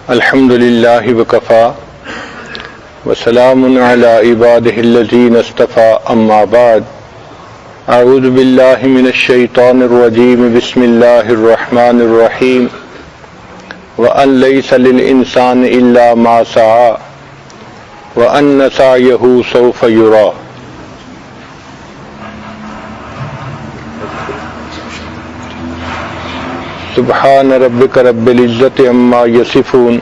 الحمد للہ وکفا وسلام علی عبادہ الذین اصطفى اما بعد اعوذ باللہ من الشیطان الرجیم بسم اللہ الرحمن الرحیم وأن ليس للإنسان إلا ما سعى وأن سعيه سوف يرى سبحان ربك رب العزة عما يصفون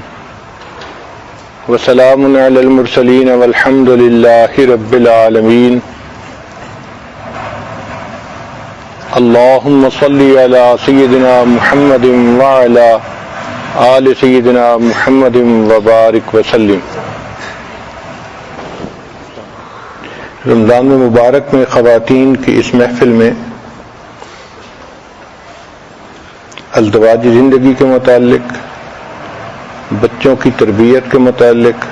وسلام على المرسلين والحمد لله رب العالمين اللهم صل على سيدنا محمد وعلى آل سیدنا محمد وبارک وسلم۔ رمضان مبارک میں خواتین کی اس محفل میں ازدواجی زندگی کے متعلق، بچوں کی تربیت کے متعلق،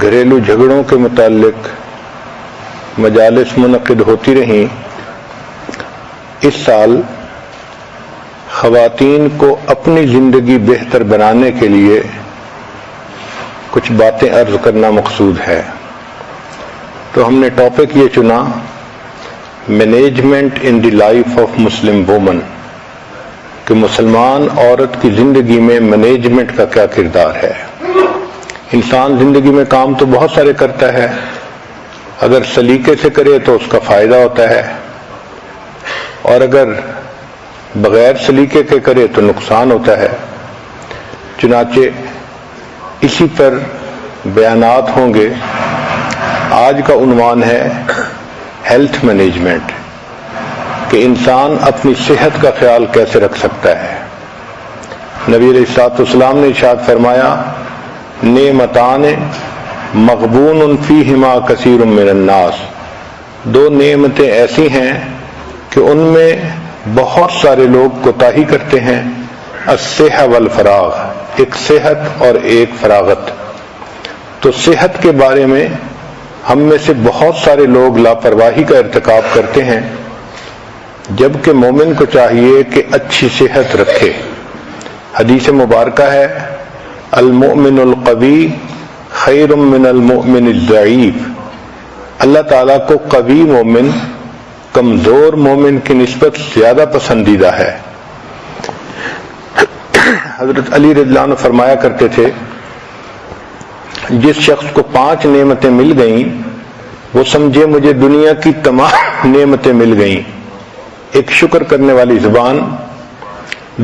گھریلو جھگڑوں کے متعلق مجالس منعقد ہوتی رہیں۔ اس سال خواتین کو اپنی زندگی بہتر بنانے کے لیے کچھ باتیں عرض کرنا مقصود ہے، تو ہم نے ٹاپک یہ چنا management in the life of Muslim women, کہ مسلمان عورت کی زندگی میں مینجمنٹ کا کیا کردار ہے۔ انسان زندگی میں کام تو بہت سارے کرتا ہے، اگر سلیقے سے کرے تو اس کا فائدہ ہوتا ہے، اور اگر بغیر سلیقے کے کرے تو نقصان ہوتا ہے۔ چنانچہ اسی پر بیانات ہوں گے۔ آج کا عنوان ہے ہیلتھ مینجمنٹ، کہ انسان اپنی صحت کا خیال کیسے رکھ سکتا ہے۔ نبی علیہ الصلوۃ والسلام نے ارشاد فرمایا، نعمتان مغبون فیہما کثیر من الناس، دو نعمتیں ایسی ہیں کہ ان میں بہت سارے لوگ کوتاہی کرتے ہیں، الصحہ والفراغ، ایک صحت اور ایک فراغت۔ تو صحت کے بارے میں ہم میں سے بہت سارے لوگ لاپرواہی کا ارتکاب کرتے ہیں، جبکہ مومن کو چاہیے کہ اچھی صحت رکھے۔ حدیث مبارکہ ہے، المؤمن القوی خیر من المؤمن الضعیف، اللہ تعالیٰ کو قوی مومن کمزور مومن کی نسبت زیادہ پسندیدہ ہے۔ حضرت علی رضی اللہ عنہ فرمایا کرتے تھے، جس شخص کو 5 نعمتیں مل گئیں وہ سمجھے مجھے دنیا کی تمام نعمتیں مل گئیں۔ ایک شکر کرنے والی زبان،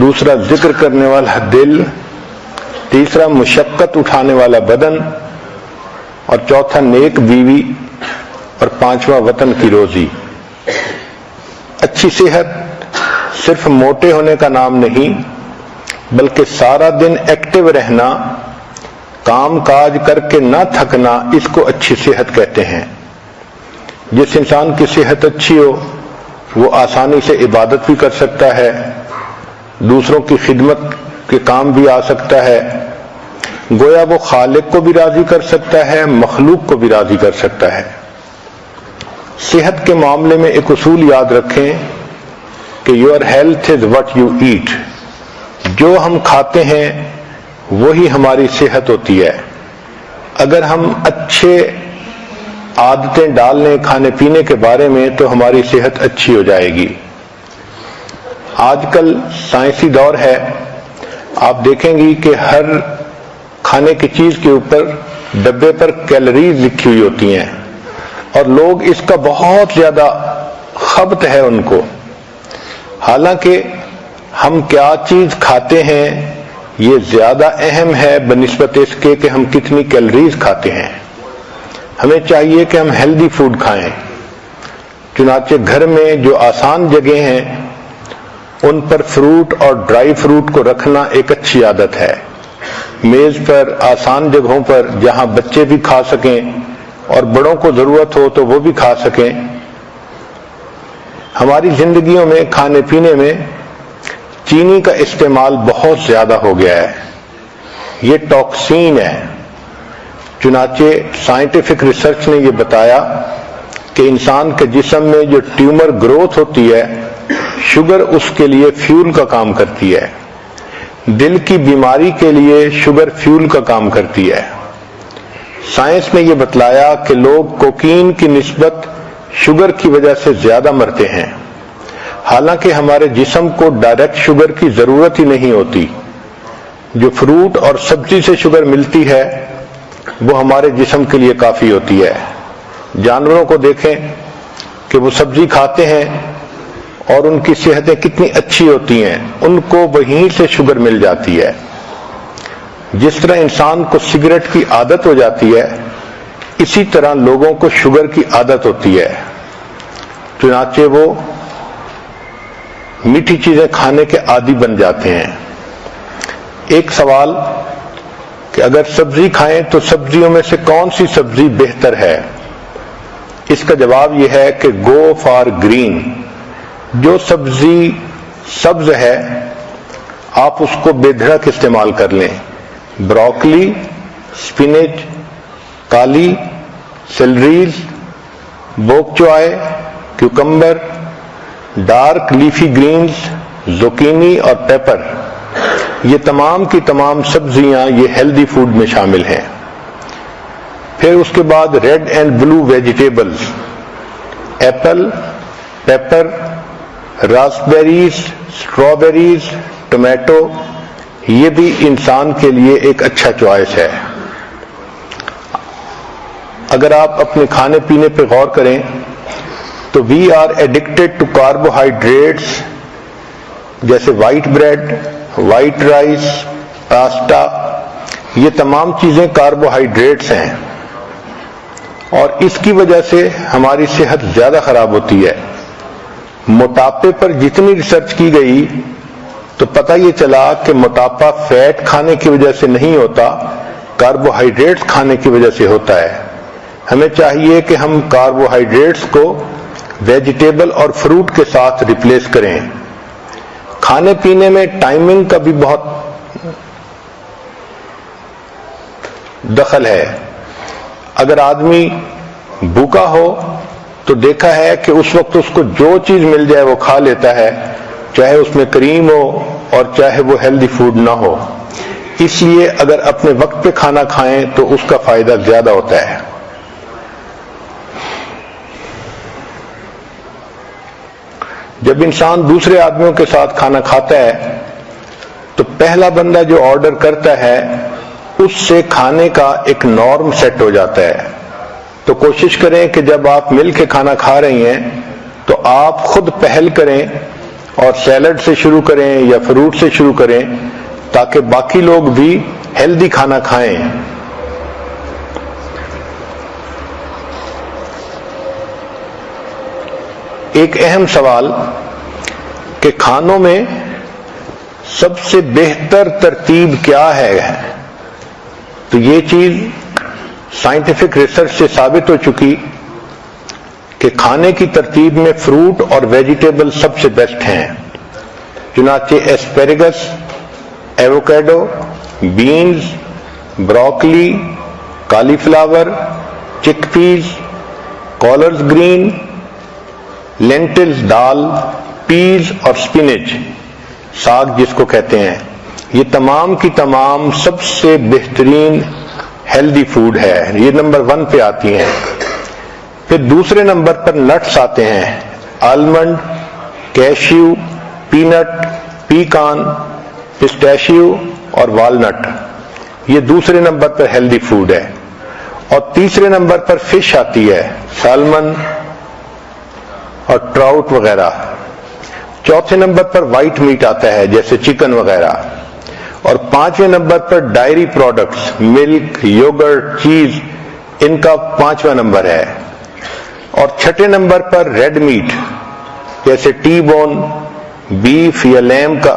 دوسرا ذکر کرنے والا دل، تیسرا مشقت اٹھانے والا بدن، اور چوتھا نیک بیوی، اور 5واں وطن کی روزی۔ اچھی صحت صرف موٹے ہونے کا نام نہیں، بلکہ سارا دن ایکٹیو رہنا، کام کاج کر کے نہ تھکنا، اس کو اچھی صحت کہتے ہیں۔ جس انسان کی صحت اچھی ہو وہ آسانی سے عبادت بھی کر سکتا ہے، دوسروں کی خدمت کے کام بھی آ سکتا ہے، گویا وہ خالق کو بھی راضی کر سکتا ہے، مخلوق کو بھی راضی کر سکتا ہے۔ صحت کے معاملے میں ایک اصول یاد رکھیں کہ your health is what you eat, جو ہم کھاتے ہیں وہی ہماری صحت ہوتی ہے۔ اگر ہم اچھے عادتیں ڈال لیں کھانے پینے کے بارے میں تو ہماری صحت اچھی ہو جائے گی۔ آج کل سائنسی دور ہے، آپ دیکھیں گی کہ ہر کھانے کی چیز کے اوپر ڈبے پر کیلوریز لکھی ہوئی ہوتی ہیں، اور لوگ اس کا بہت زیادہ خبط ہے ان کو۔ حالانکہ ہم کیا چیز کھاتے ہیں یہ زیادہ اہم ہے بنسبت اس کے کہ ہم کتنی کیلوریز کھاتے ہیں۔ ہمیں چاہیے کہ ہم ہیلدی فوڈ کھائیں۔ چنانچہ گھر میں جو آسان جگہیں ہیں ان پر فروٹ اور ڈرائی فروٹ کو رکھنا ایک اچھی عادت ہے۔ میز پر آسان جگہوں پر جہاں بچے بھی کھا سکیں اور بڑوں کو ضرورت ہو تو وہ بھی کھا سکیں۔ ہماری زندگیوں میں کھانے پینے میں چینی کا استعمال بہت زیادہ ہو گیا ہے، یہ ٹاکسین ہے۔ چنانچہ سائنٹیفک ریسرچ نے یہ بتایا کہ انسان کے جسم میں جو ٹیومر گروتھ ہوتی ہے، شوگر اس کے لیے فیول کا کام کرتی ہے۔ دل کی بیماری کے لیے شوگر فیول کا کام کرتی ہے۔ سائنس نے یہ بتلایا کہ لوگ کوکین کی نسبت شوگر کی وجہ سے زیادہ مرتے ہیں، حالانکہ ہمارے جسم کو ڈائریکٹ شوگر کی ضرورت ہی نہیں ہوتی۔ جو فروٹ اور سبزی سے شوگر ملتی ہے وہ ہمارے جسم کے لیے کافی ہوتی ہے۔ جانوروں کو دیکھیں کہ وہ سبزی کھاتے ہیں اور ان کی صحتیں کتنی اچھی ہوتی ہیں، ان کو وہیں سے شوگر مل جاتی ہے۔ جس طرح انسان کو سگریٹ کی عادت ہو جاتی ہے، اسی طرح لوگوں کو شوگر کی عادت ہوتی ہے، چنانچہ وہ میٹھی چیزیں کھانے کے عادی بن جاتے ہیں۔ ایک سوال کہ اگر سبزی کھائیں تو سبزیوں میں سے کون سی سبزی بہتر ہے؟ اس کا جواب یہ ہے کہ گو فار گرین۔ جو سبزی سبز ہے آپ اس کو بے دھڑک استعمال کر لیں۔ بروکلی، سپینچ، کالی، سیلریز، بوک چوائے، کیوکمبر، ڈارک لیفی گرینز، زوکینی اور پیپر، یہ تمام کی تمام سبزیاں یہ ہیلدی فوڈ میں شامل ہیں۔ پھر اس کے بعد red and blue vegetables, apple, pepper, raspberries, strawberries, tomato, یہ بھی انسان کے لیے ایک اچھا چوائس ہے۔ اگر آپ اپنے کھانے پینے پہ غور کریں تو we are addicted to carbohydrates, جیسے white bread, white rice, pasta, یہ تمام چیزیں کاربوہائیڈریٹس ہیں اور اس کی وجہ سے ہماری صحت زیادہ خراب ہوتی ہے۔ موٹاپے پر جتنی ریسرچ کی گئی تو پتہ یہ چلا کہ موٹاپا فیٹ کھانے کی وجہ سے نہیں ہوتا، کاربوہائیڈریٹس کھانے کی وجہ سے ہوتا ہے۔ ہمیں چاہیے کہ ہم کاربوہائیڈریٹس کو ویجیٹیبل اور فروٹ کے ساتھ ریپلیس کریں۔ کھانے پینے میں ٹائمنگ کا بھی بہت دخل ہے۔ اگر آدمی بھوکا ہو تو دیکھا ہے کہ اس وقت اس کو جو چیز مل جائے وہ کھا لیتا ہے، چاہے اس میں کریم ہو اور چاہے وہ ہیلدی فوڈ نہ ہو۔ اس لیے اگر اپنے وقت پہ کھانا کھائیں تو اس کا فائدہ زیادہ ہوتا ہے۔ جب انسان دوسرے آدمیوں کے ساتھ کھانا کھاتا ہے تو پہلا بندہ جو آرڈر کرتا ہے اس سے کھانے کا ایک نارم سیٹ ہو جاتا ہے۔ تو کوشش کریں کہ جب آپ مل کے کھانا کھا رہی ہیں تو آپ خود پہل کریں اور سیلڈ سے شروع کریں یا فروٹ سے شروع کریں تاکہ باقی لوگ بھی ہیلدی کھانا کھائیں۔ ایک اہم سوال کہ کھانوں میں سب سے بہتر ترتیب کیا ہے، تو یہ چیز سائنٹیفک ریسرچ سے ثابت ہو چکی کہ کھانے کی ترتیب میں فروٹ اور ویجیٹیبل سب سے بیسٹ ہیں۔ چنانچہ ایسپیریگس، ایووکیڈو، بینز، بروکلی، کالی فلاور، چک پیز، کالرز گرین، لینٹلز دال، پیز اور سپینچ، ساگ جس کو کہتے ہیں، یہ تمام کی تمام سب سے بہترین ہیلدی فوڈ ہے، یہ نمبر 1 پہ آتی ہیں۔ پھر دوسرے نمبر پر نٹس آتے ہیں، آلمنڈ، کیشیو، پینٹ، پیکان، پسٹیشیو اور والنٹ، یہ دوسرے نمبر پر ہیلدی فوڈ ہے۔ اور تیسرے نمبر پر فش آتی ہے، سالمن اور ٹراؤٹ وغیرہ۔ چوتھے نمبر پر وائٹ میٹ آتا ہے جیسے چکن وغیرہ، اور 5ویں نمبر پر ڈائری پروڈکٹس، ملک، یوگرٹ، چیز، ان کا 5واں نمبر ہے۔ اور 6 نمبر پر ریڈ میٹ جیسے ٹی بون، بیف یا لیم کا۔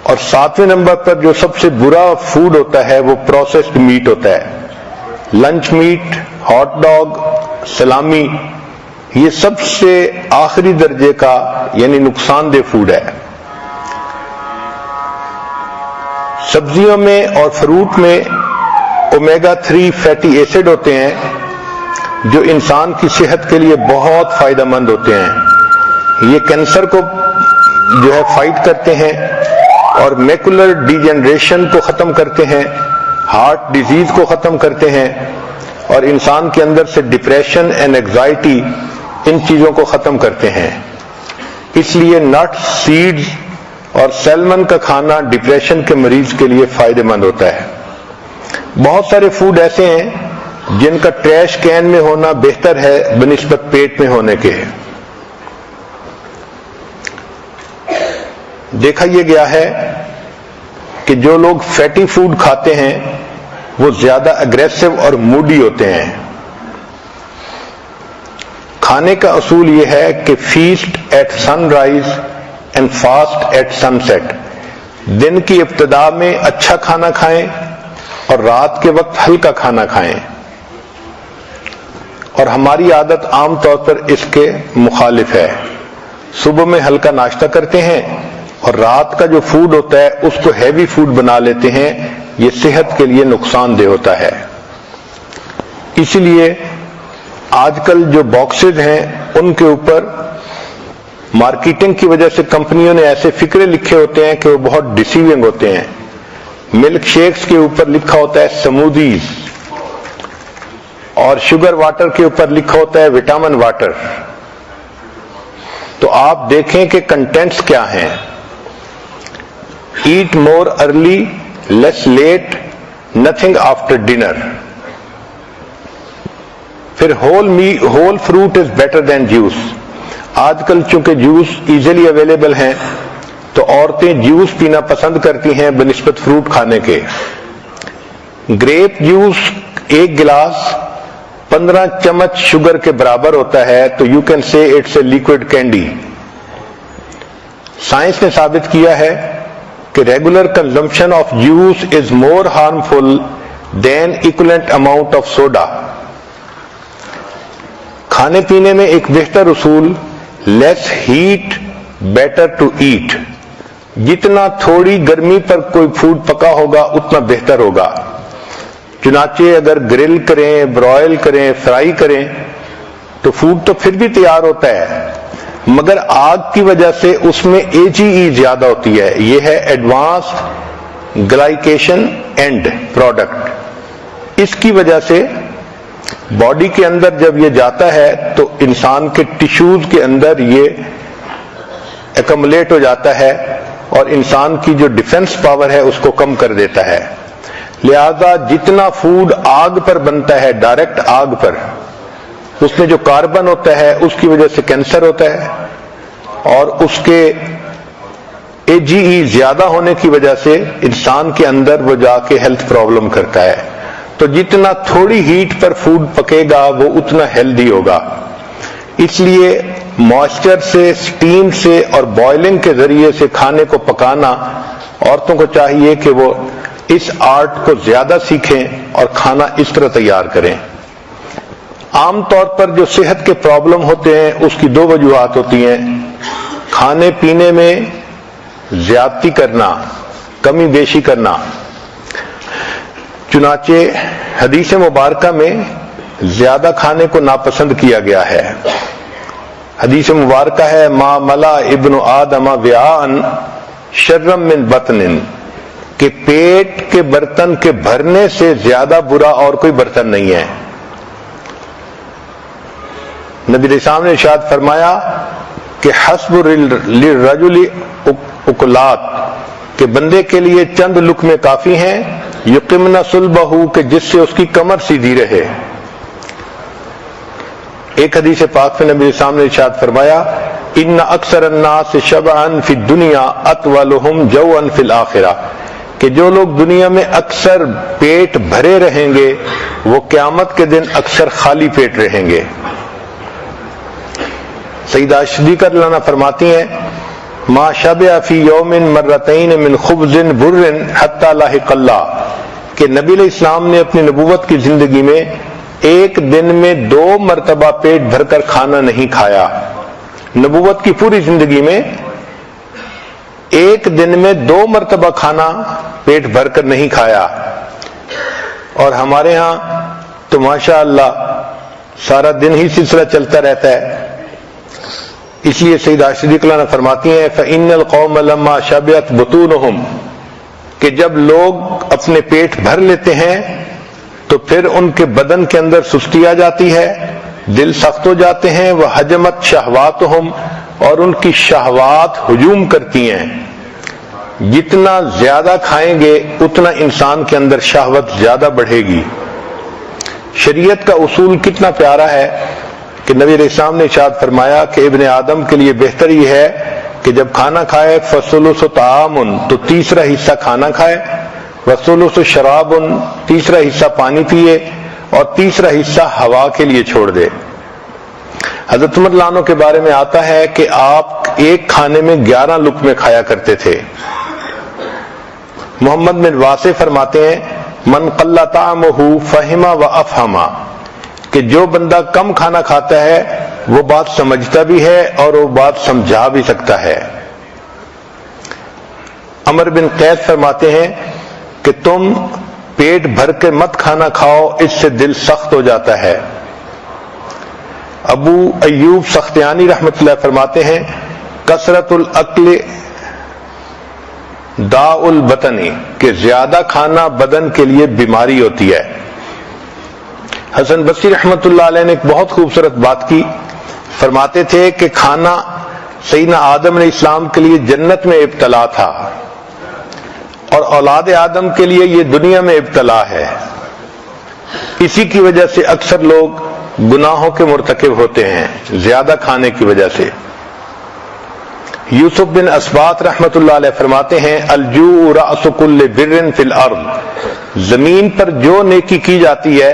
اور 7ویں نمبر پر جو سب سے برا فوڈ ہوتا ہے وہ پروسیسڈ میٹ ہوتا ہے، لنچ میٹ، ہاٹ ڈاگ، سلامی، یہ سب سے آخری درجے کا یعنی نقصان دہ فوڈ ہے۔ سبزیوں میں اور فروٹ میں اومیگا 3 فیٹی ایسڈ ہوتے ہیں جو انسان کی صحت کے لیے بہت فائدہ مند ہوتے ہیں۔ یہ کینسر کو جو ہے فائٹ کرتے ہیں اور میکولر ڈیجنریشن کو ختم کرتے ہیں، ہارٹ ڈیزیز کو ختم کرتے ہیں، اور انسان کے اندر سے ڈپریشن اینڈ اینگزائٹی ان چیزوں کو ختم کرتے ہیں۔ اس لیے نٹس، سیڈز اور سیلمن کا کھانا ڈپریشن کے مریض کے لیے فائدہ مند ہوتا ہے۔ بہت سارے فوڈ ایسے ہیں جن کا ٹریش کین میں ہونا بہتر ہے بنسبت پیٹ میں ہونے کے۔ دیکھا یہ گیا ہے کہ جو لوگ فیٹی فوڈ کھاتے ہیں وہ زیادہ اگریسو اور موڈی ہوتے ہیں۔ کھانے کا اصول یہ ہے کہ feast at sunrise and fast at sunset. دن کی ابتدا میں اچھا کھانا کھائیں اور رات کے وقت ہلکا کھانا کھائیں، اور ہماری عادت عام طور پر اس کے مخالف ہے۔ صبح میں ہلکا ناشتہ کرتے ہیں اور رات کا جو فوڈ ہوتا ہے اس کو ہیوی فوڈ بنا لیتے ہیں۔ یہ صحت کے لیے نقصان دہ ہوتا ہے۔ اسی لیے آج کل جو باکسز ہیں ان کے اوپر مارکیٹنگ کی وجہ سے کمپنیوں نے ایسے فکرے لکھے ہوتے ہیں کہ وہ بہت ڈیسیونگ ہوتے ہیں۔ ملک شیکس کے اوپر لکھا ہوتا ہے سمودیز، اور شوگر واٹر کے اوپر لکھا ہوتا ہے وٹامن واٹر۔ تو آپ دیکھیں کہ کنٹینٹس کیا ہیں۔ Eat more early, less late, nothing after dinner. پھر whole fruit is better than juice. آج کل چونکہ جوس ایزیلی اویلیبل ہیں تو عورتیں جوس پینا پسند کرتی ہیں بنسبت فروٹ کھانے کے۔ گریپ جوس ایک گلاس 15 چمچ شوگر کے برابر ہوتا ہے، تو you can say it's a liquid candy. Science نے ثابت کیا ہے کہ regular consumption of juice is more harmful than equivalent amount of soda. کھانے پینے میں ایک بہتر اصول less eat better to eat. جتنا تھوڑی گرمی پر کوئی فوڈ پکا ہوگا اتنا بہتر ہوگا۔ چنانچہ اگر گرل کریں، برائل کریں، فرائی کریں تو فوڈ تو پھر بھی تیار ہوتا ہے، مگر آگ کی وجہ سے اس میں AGE زیادہ ہوتی ہے۔ یہ ہے ایڈوانسڈ گلائکیشن اینڈ پروڈکٹ۔ اس کی وجہ سے باڈی کے اندر جب یہ جاتا ہے تو انسان کے ٹیشوز کے اندر یہ ایکمولیٹ ہو جاتا ہے اور انسان کی جو ڈیفنس پاور ہے اس کو کم کر دیتا ہے۔ لہذا جتنا فوڈ آگ پر بنتا ہے، ڈائریکٹ آگ پر، اس میں جو کاربن ہوتا ہے اس کی وجہ سے کینسر ہوتا ہے، اور اس کے AGE زیادہ ہونے کی وجہ سے انسان کے اندر وہ جا کے ہیلتھ پرابلم کرتا ہے۔ تو جتنا تھوڑی ہیٹ پر فوڈ پکے گا وہ اتنا ہیلدی ہوگا۔ اس لیے موئسچر سے، سٹیم سے اور بوائلنگ کے ذریعے سے کھانے کو پکانا، عورتوں کو چاہیے کہ وہ اس آرٹ کو زیادہ سیکھیں اور کھانا اس طرح تیار کریں۔ عام طور پر جو صحت کے پرابلم ہوتے ہیں اس کی 2 وجوہات ہوتی ہیں۔ کھانے پینے میں زیادتی کرنا، کمی بیشی کرنا۔ چنانچہ حدیث مبارکہ میں زیادہ کھانے کو ناپسند کیا گیا ہے۔ حدیث مبارکہ ہے ما ملا ابن آدم وعاء شر من بطن، کہ پیٹ کے برتن کے بھرنے سے زیادہ برا اور کوئی برتن نہیں ہے۔ نبی علیہ السلام نے ارشاد فرمایا کہ حسب للرجل اکلات، کہ بندے کے لیے چند لقمے کافی ہیں، یقمن صلبہ، کہ جس سے اس کی کمر سیدھی رہے۔ ایک حدیث پاک میں نبی السلام نے ارشاد فرمایا ان اکثر الناس شبعا فی الدنیا اطولهم جوعا فی الاخرہ، کہ جو لوگ دنیا میں اکثر پیٹ بھرے رہیں گے وہ قیامت کے دن اکثر خالی پیٹ رہیں گے۔ سیدہ صدیقہ رضی اللہ عنہا فرماتی ہیں ما شبع فی یوم مرتین من خبز بر حتی لاحق اللہ، کہ نبی علیہ السلام نے اپنی نبوت کی زندگی میں ایک دن میں 2 مرتبہ پیٹ بھر کر کھانا نہیں کھایا۔ نبوت کی پوری زندگی میں ایک دن میں 2 مرتبہ کھانا پیٹ بھر کر نہیں کھایا، اور ہمارے ہاں تو ماشاء اللہ سارا دن ہی سلسلہ چلتا رہتا ہے۔ اس لیے سیدہ صدیقہ نے فرماتی ہیں فَإِنَّ الْقَوْمَ لَمَّا شَبِعَتْ بُطُونُهُمْ کہ جب لوگ اپنے پیٹ بھر لیتے ہیں تو پھر ان کے بدن کے اندر سستی آ جاتی ہے، دل سخت ہو جاتے ہیں، وَحَجَمَتْ شَهْوَاتُهُمْ اور ان کی شہوات ہجوم کرتی ہیں۔ جتنا زیادہ کھائیں گے اتنا انسان کے اندر شہوت زیادہ بڑھے گی۔ شریعت کا اصول کتنا پیارا ہے کہ نبی علیہ السلام نے ارشاد فرمایا کہ ابن آدم کے لیے بہتر یہ ہے کہ جب کھانا کھائے فَثُلُثُ طَعَامٌ تو تیسرا حصہ کھانا کھائے، وَثُلُثُ شَرَابٌ تیسرا حصہ پانی پیے، اور تیسرا حصہ ہوا کے لیے چھوڑ دے۔ حضرت عمر رضی اللہ عنہ کے بارے میں آتا ہے کہ آپ ایک کھانے میں 11 لقمے کھایا کرتے تھے۔ محمد بن واسع فرماتے ہیں من قل طعمہ فہم و افہم کہ جو بندہ کم کھانا کھاتا ہے وہ بات سمجھتا بھی ہے اور وہ بات سمجھا بھی سکتا ہے۔ عمر بن قیس فرماتے ہیں کہ تم پیٹ بھر کے مت کھانا کھاؤ، اس سے دل سخت ہو جاتا ہے۔ ابو ایوب سختیانی رحمۃ اللہ فرماتے ہیں کثرت الاکل داء البطن کہ زیادہ کھانا بدن کے لیے بیماری ہوتی ہے۔ حسن بصری رحمۃ اللہ علیہ نے ایک بہت خوبصورت بات کی، فرماتے تھے کہ کھانا سیدنا آدم علیہ السلام کے لیے جنت میں ابتلا تھا اور اولاد آدم کے لیے یہ دنیا میں ابتلا ہے، اسی کی وجہ سے اکثر لوگ گناہوں کے مرتکب ہوتے ہیں زیادہ کھانے کی وجہ سے۔ یوسف بن اسبات رحمت اللہ علیہ فرماتے ہیں الجوع رأس کل بر فی الارض زمین پر جو نیکی کی جاتی ہے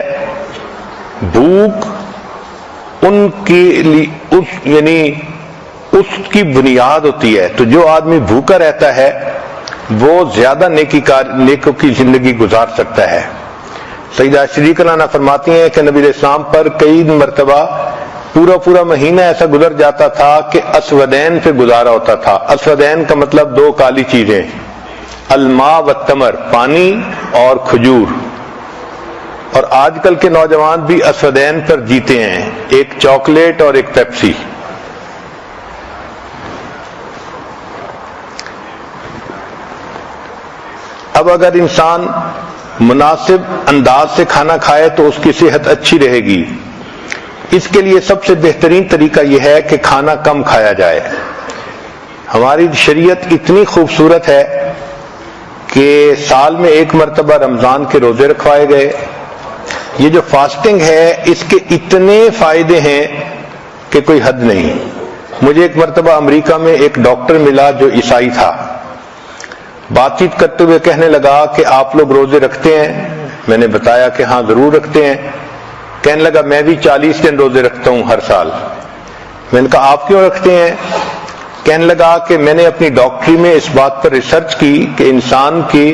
بھوک ان کی یعنی اس کی بنیاد ہوتی ہے، تو جو آدمی بھوکا رہتا ہے وہ زیادہ نیکوں کی زندگی گزار سکتا ہے۔ سیدہ صدیقہ فرماتی ہیں کہ نبی علیہ السلام پر کئی مرتبہ پورا مہینہ ایسا گزر جاتا تھا کہ اسودین پہ گزارا ہوتا تھا۔ اسودین کا مطلب 2 کالی چیزیں، الماء والتمر پانی اور کھجور، اور آج کل کے نوجوان بھی اسودین پر جیتے ہیں، ایک چاکلیٹ اور ایک پیپسی۔ اب اگر انسان مناسب انداز سے کھانا کھائے تو اس کی صحت اچھی رہے گی۔ اس کے لیے سب سے بہترین طریقہ یہ ہے کہ کھانا کم کھایا جائے۔ ہماری شریعت اتنی خوبصورت ہے کہ سال میں 1 مرتبہ رمضان کے روزے رکھوائے گئے۔ یہ جو فاسٹنگ ہے اس کے اتنے فائدے ہیں کہ کوئی حد نہیں۔ مجھے ایک مرتبہ امریکہ میں ایک ڈاکٹر ملا جو عیسائی تھا، بات چیت کرتے ہوئے کہنے لگا کہ آپ لوگ روزے رکھتے ہیں؟ میں نے بتایا کہ ہاں ضرور رکھتے ہیں۔ کہنے لگا میں بھی 40 دن روزے رکھتا ہوں ہر سال۔ میں نے کہا آپ کیوں رکھتے ہیں؟ کہنے لگا کہ میں نے اپنی ڈاکٹری میں اس بات پر ریسرچ کی کہ انسان کی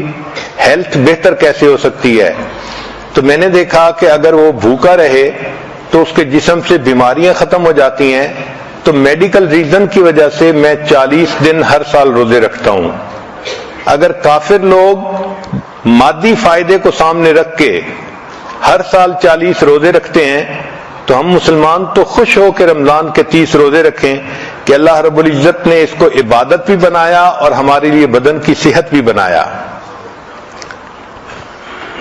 ہیلتھ بہتر کیسے ہو سکتی ہے، تو میں نے دیکھا کہ اگر وہ بھوکا رہے تو اس کے جسم سے بیماریاں ختم ہو جاتی ہیں، تو میڈیکل ریزن کی وجہ سے میں 40 دن ہر سال روزے رکھتا ہوں۔ اگر کافر لوگ مادی فائدے کو سامنے رکھ کے ہر سال 40 روزے رکھتے ہیں تو ہم مسلمان تو خوش ہو کے رمضان کے 30 روزے رکھیں کہ اللہ رب العزت نے اس کو عبادت بھی بنایا اور ہمارے لیے بدن کی صحت بھی بنایا۔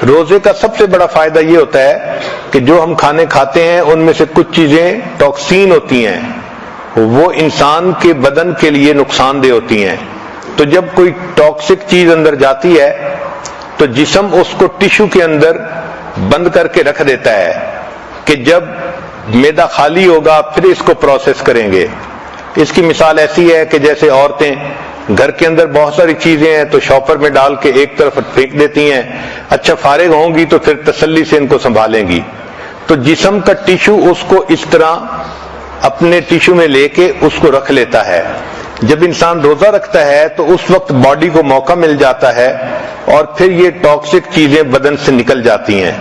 روزے کا سب سے بڑا فائدہ یہ ہوتا ہے کہ جو ہم کھانے کھاتے ہیں ان میں سے کچھ چیزیں ٹاکسین ہوتی ہیں، وہ انسان کے بدن کے لیے نقصان دہ ہوتی ہیں، تو جب کوئی ٹاکسک چیز اندر جاتی ہے تو جسم اس کو ٹیشو کے اندر بند کر کے رکھ دیتا ہے کہ جب معدہ خالی ہوگا پھر اس کو پروسیس کریں گے۔ اس کی مثال ایسی ہے کہ جیسے عورتیں گھر کے اندر بہت ساری چیزیں ہیں تو شاپر میں ڈال کے ایک طرف پھینک دیتی ہیں، اچھا فارغ ہوں گی تو پھر تسلی سے ان کو سنبھالیں گی، تو جسم کا ٹیشو اس کو اس طرح اپنے ٹیشو میں لے کے اس کو رکھ لیتا ہے۔ جب انسان روزہ رکھتا ہے تو اس وقت باڈی کو موقع مل جاتا ہے اور پھر یہ ٹاکسک چیزیں بدن سے نکل جاتی ہیں۔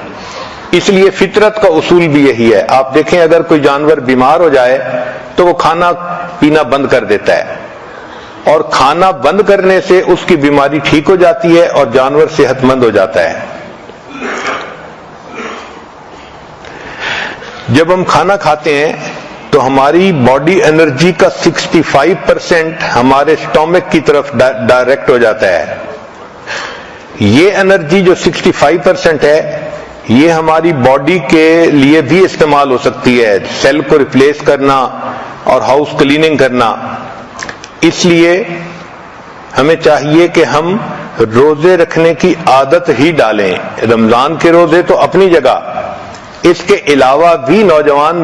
اس لیے فطرت کا اصول بھی یہی ہے۔ آپ دیکھیں اگر کوئی جانور بیمار ہو جائے تو وہ کھانا پینا بند کر دیتا ہے، اور کھانا بند کرنے سے اس کی بیماری ٹھیک ہو جاتی ہے اور جانور صحت مند ہو جاتا ہے۔ جب ہم کھانا کھاتے ہیں تو ہماری باڈی انرجی کا 65% ہمارے اسٹومک کی طرف ڈائریکٹ ہو جاتا ہے. یہ انرجی جو 65% ہے یہ ہماری باڈی کے لیے بھی استعمال ہو سکتی ہے، سیل کو ریپلیس کرنا اور ہاؤس کلیننگ کرنا. اس لیے ہمیں چاہیے کہ ہم روزے رکھنے کی عادت ہی ڈالیں. رمضان کے روزے تو اپنی جگہ، اس کے علاوہ بھی نوجوان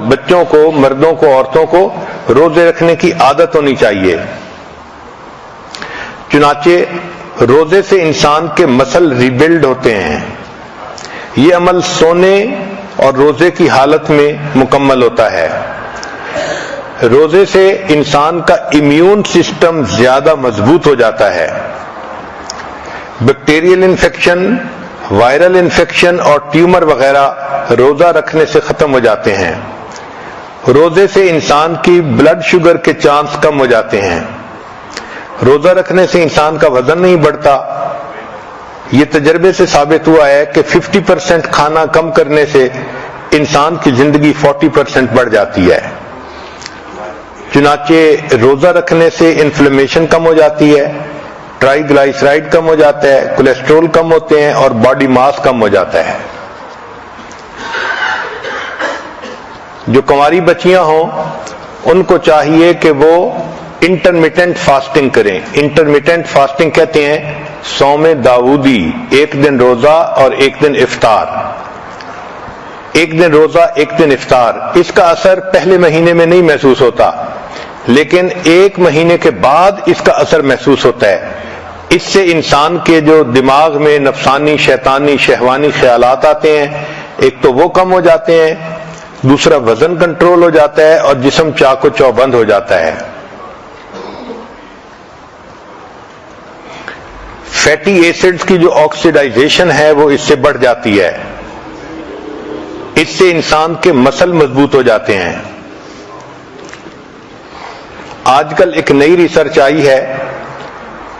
بچوں کو، مردوں کو، عورتوں کو روزے رکھنے کی عادت ہونی چاہیے. چنانچہ روزے سے انسان کے مسل ریبلڈ ہوتے ہیں. یہ عمل سونے اور روزے کی حالت میں مکمل ہوتا ہے. روزے سے انسان کا امیون سسٹم زیادہ مضبوط ہو جاتا ہے. بیکٹیریل انفیکشن، وائرل انفیکشن اور ٹیومر وغیرہ روزہ رکھنے سے ختم ہو جاتے ہیں. روزے سے انسان کی بلڈ شوگر کے چانس کم ہو جاتے ہیں. روزہ رکھنے سے انسان کا وزن نہیں بڑھتا. یہ تجربے سے ثابت ہوا ہے کہ 50% کھانا کم کرنے سے انسان کی زندگی 40% بڑھ جاتی ہے. چنانچہ روزہ رکھنے سے انفلیمیشن کم ہو جاتی ہے، ٹرائی گلائسرائڈ کم ہو جاتا ہے، کولیسٹرول کم ہوتے ہیں اور باڈی ماس کم ہو جاتا ہے. جو کنواری بچیاں ہوں ان کو چاہیے کہ وہ انٹرمیٹنٹ فاسٹنگ کریں. انٹرمیٹنٹ فاسٹنگ کہتے ہیں صوم داؤدی، ایک دن روزہ اور ایک دن افطار. ایک دن روزہ ایک دن افطار. اس کا اثر پہلے مہینے میں نہیں محسوس ہوتا، لیکن ایک مہینے کے بعد اس کا اثر محسوس ہوتا ہے. اس سے انسان کے جو دماغ میں نفسانی، شیطانی، شہوانی خیالات آتے ہیں، ایک تو وہ کم ہو جاتے ہیں، دوسرا وزن کنٹرول ہو جاتا ہے اور جسم چاق و چوبند ہو جاتا ہے. فیٹی ایسڈز کی جو آکسیڈائزیشن ہے وہ اس سے بڑھ جاتی ہے. اس سے انسان کے مسل مضبوط ہو جاتے ہیں. آج کل ایک نئی ریسرچ آئی ہے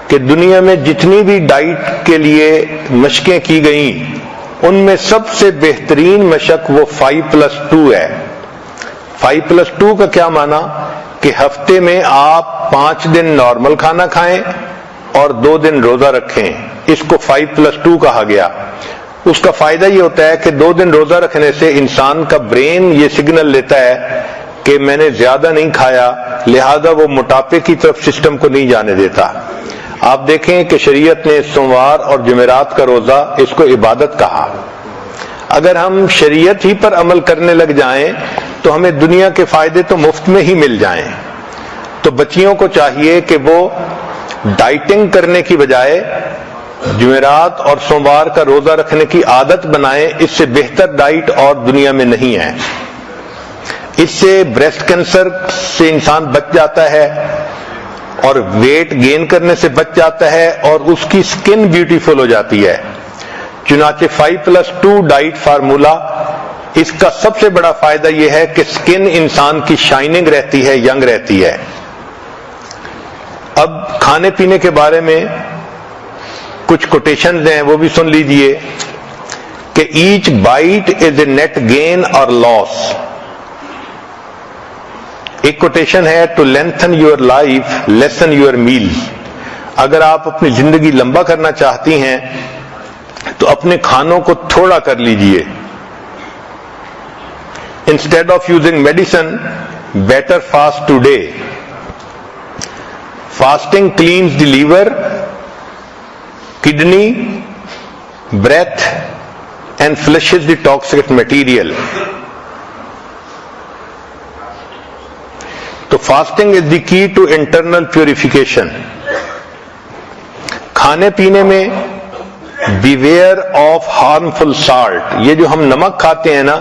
کہ دنیا میں جتنی بھی ڈائٹ کے لیے مشقیں کی گئیں ان میں سب سے بہترین مشق وہ 5+2 ہے. 5+2 کا کیا معنی کہ ہفتے میں آپ 5 دن نارمل کھانا کھائیں اور 2 دن روزہ رکھیں. اس کو 5+2 کہا گیا. اس کا فائدہ یہ ہوتا ہے کہ 2 دن روزہ رکھنے سے انسان کا برین یہ سگنل لیتا ہے کہ میں نے زیادہ نہیں کھایا، لہذا وہ موٹاپے کی طرف سسٹم کو نہیں جانے دیتا. آپ دیکھیں کہ شریعت نے سوموار اور جمعرات کا روزہ اس کو عبادت کہا. اگر ہم شریعت ہی پر عمل کرنے لگ جائیں تو ہمیں دنیا کے فائدے تو مفت میں ہی مل جائیں. تو بچیوں کو چاہیے کہ وہ ڈائٹنگ کرنے کی بجائے جمعرات اور سوموار کا روزہ رکھنے کی عادت بنائیں. اس سے بہتر ڈائٹ اور دنیا میں نہیں ہے. اس سے بریسٹ کینسر سے انسان بچ جاتا ہے اور ویٹ گین کرنے سے بچ جاتا ہے اور اس کی سکن بیوٹیفل ہو جاتی ہے. چنانچہ 5+2 ڈائٹ فارمولا، اس کا سب سے بڑا فائدہ یہ ہے کہ سکن انسان کی شائننگ رہتی ہے، ینگ رہتی ہے. اب کھانے پینے کے بارے میں کچھ کوٹیشنز ہیں وہ بھی سن لیجئے کہ each bite is a net gain اور لاس. ایک کوٹیشن ہے to lengthen your life lessen your meals. اگر آپ اپنی زندگی لمبا کرنا چاہتی ہیں تو اپنے کھانوں کو تھوڑا کر لیجئے. Instead of using medicine better fast today. Fasting cleanse the liver, kidney, breath and flushes the toxic material. تو fasting is the key to internal purification. کھانے پینے میں بیویئر آف ہارمفل سالٹ. یہ جو ہم نمک کھاتے ہیں نا،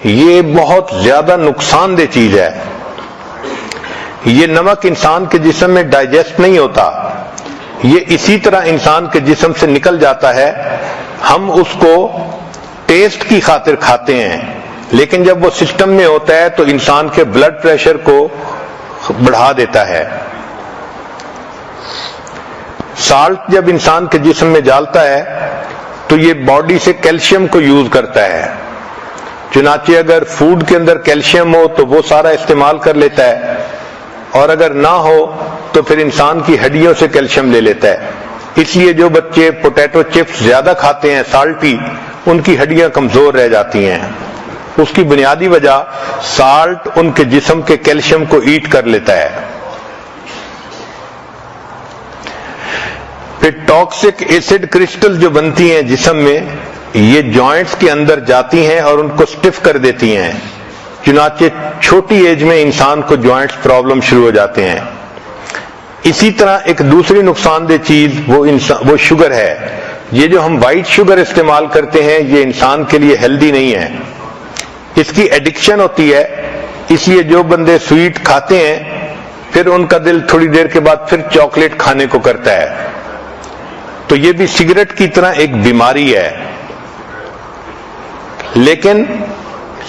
یہ بہت زیادہ نقصان دہ چیز ہے. یہ نمک انسان کے جسم میں ڈائجسٹ نہیں ہوتا، یہ اسی طرح انسان کے جسم سے نکل جاتا ہے. ہم اس کو ٹیسٹ کی خاطر کھاتے ہیں، لیکن جب وہ سسٹم میں ہوتا ہے تو انسان کے بلڈ پریشر کو بڑھا دیتا ہے. سالٹ جب انسان کے جسم میں جالتا ہے تو یہ باڈی سے کیلشیم کو یوز کرتا ہے چنانچہ اگر فوڈ کے اندر کیلشیم ہو تو وہ سارا استعمال کر لیتا ہے، اور اگر نہ ہو تو پھر انسان کی ہڈیوں سے کیلشیم لے لیتا ہے۔ اس لیے جو بچے پوٹیٹو چپس زیادہ کھاتے ہیں سالٹی، ان کی ہڈیاں کمزور رہ جاتی ہیں۔ اس کی بنیادی وجہ سالٹ ان کے جسم کے کیلشیم کو ایٹ کر لیتا ہے۔ پھر ٹاکسک ایسڈ کرسٹل جو بنتی ہیں جسم میں، یہ جوائنٹس کے اندر جاتی ہیں اور ان کو سٹف کر دیتی ہیں، چنانچہ چھوٹی ایج میں انسان کو جوائنٹس پرابلم شروع ہو جاتے ہیں۔ اسی طرح ایک دوسری نقصان دہ چیز وہ شوگر ہے۔ یہ جو ہم وائٹ شوگر استعمال کرتے ہیں یہ انسان کے لیے ہیلدی نہیں ہے، اس کی ایڈکشن ہوتی ہے۔ اس لیے جو بندے سویٹ کھاتے ہیں پھر ان کا دل تھوڑی دیر کے بعد پھر چاکلیٹ کھانے کو کرتا ہے، تو یہ بھی سگریٹ کی طرح ایک بیماری ہے۔ لیکن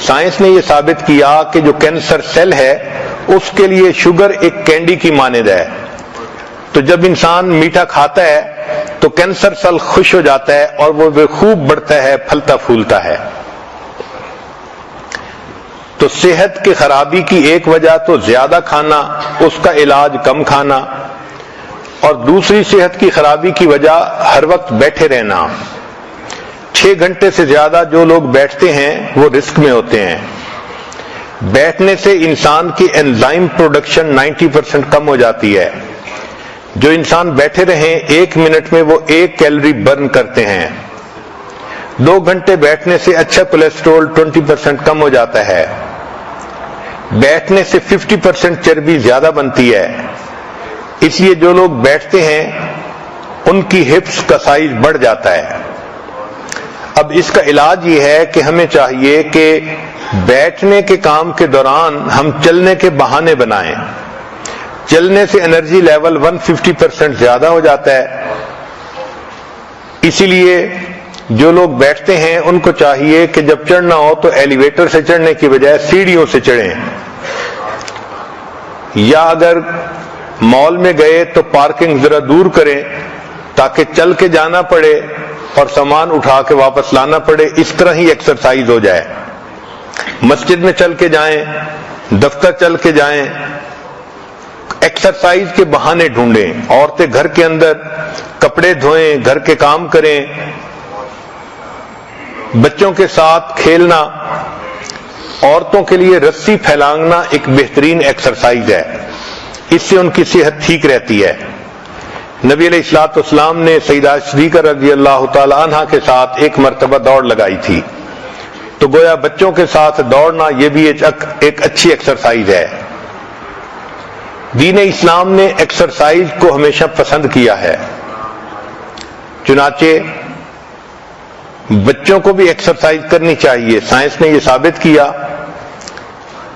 سائنس نے یہ ثابت کیا کہ جو کینسر سیل ہے اس کے لیے شوگر ایک کینڈی کی مانند ہے، تو جب انسان میٹھا کھاتا ہے تو کینسر سیل خوش ہو جاتا ہے اور وہ خوب بڑھتا ہے، پھلتا پھولتا ہے۔ تو صحت کی خرابی کی ایک وجہ تو زیادہ کھانا، اس کا علاج کم کھانا، اور دوسری صحت کی خرابی کی وجہ ہر وقت بیٹھے رہنا۔ 6 گھنٹے سے زیادہ جو لوگ بیٹھتے ہیں وہ رسک میں ہوتے ہیں۔ بیٹھنے سے انسان کی انزائم پروڈکشن 90% کم ہو جاتی ہے۔ جو انسان بیٹھے رہیں 1 منٹ میں وہ 1 کیلوری برن کرتے ہیں۔ 2 گھنٹے بیٹھنے سے اچھا کولیسٹرول 20% کم ہو جاتا ہے۔ بیٹھنے سے 50% چربی زیادہ بنتی ہے۔ اس لیے جو لوگ بیٹھتے ہیں ان کی ہپس کا سائز بڑھ جاتا ہے۔ اب اس کا علاج یہ ہے کہ ہمیں چاہیے کہ بیٹھنے کے کام کے دوران ہم چلنے کے بہانے بنائیں۔ چلنے سے انرجی لیول 150% زیادہ ہو جاتا ہے۔ اسی لیے جو لوگ بیٹھتے ہیں ان کو چاہیے کہ جب چڑھنا ہو تو ایلیویٹر سے چڑھنے کی بجائے سیڑھیوں سے چڑھیں، یا اگر مال میں گئے تو پارکنگ ذرا دور کریں تاکہ چل کے جانا پڑے اور سامان اٹھا کے واپس لانا پڑے، اس طرح ہی ایکسرسائز ہو جائے۔ مسجد میں چل کے جائیں، دفتر چل کے جائیں، ایکسرسائز کے بہانے ڈھونڈیں۔ عورتیں گھر کے اندر کپڑے دھوئیں، گھر کے کام کریں، بچوں کے ساتھ کھیلنا۔ عورتوں کے لیے رسی پھیلانگنا ایک بہترین ایکسرسائز ہے، اس سے ان کی صحت ٹھیک رہتی ہے۔ نبی علیہ الصلوۃ والسلام نے سیدہ صدیقہ رضی اللہ تعالی عنہا کے ساتھ ایک مرتبہ دوڑ لگائی تھی، تو گویا بچوں کے ساتھ دوڑنا یہ بھی ایک اچھی ایکسرسائز ہے۔ دین اسلام نے ایکسرسائز کو ہمیشہ پسند کیا ہے، چنانچہ بچوں کو بھی ایکسرسائز کرنی چاہیے۔ سائنس نے یہ ثابت کیا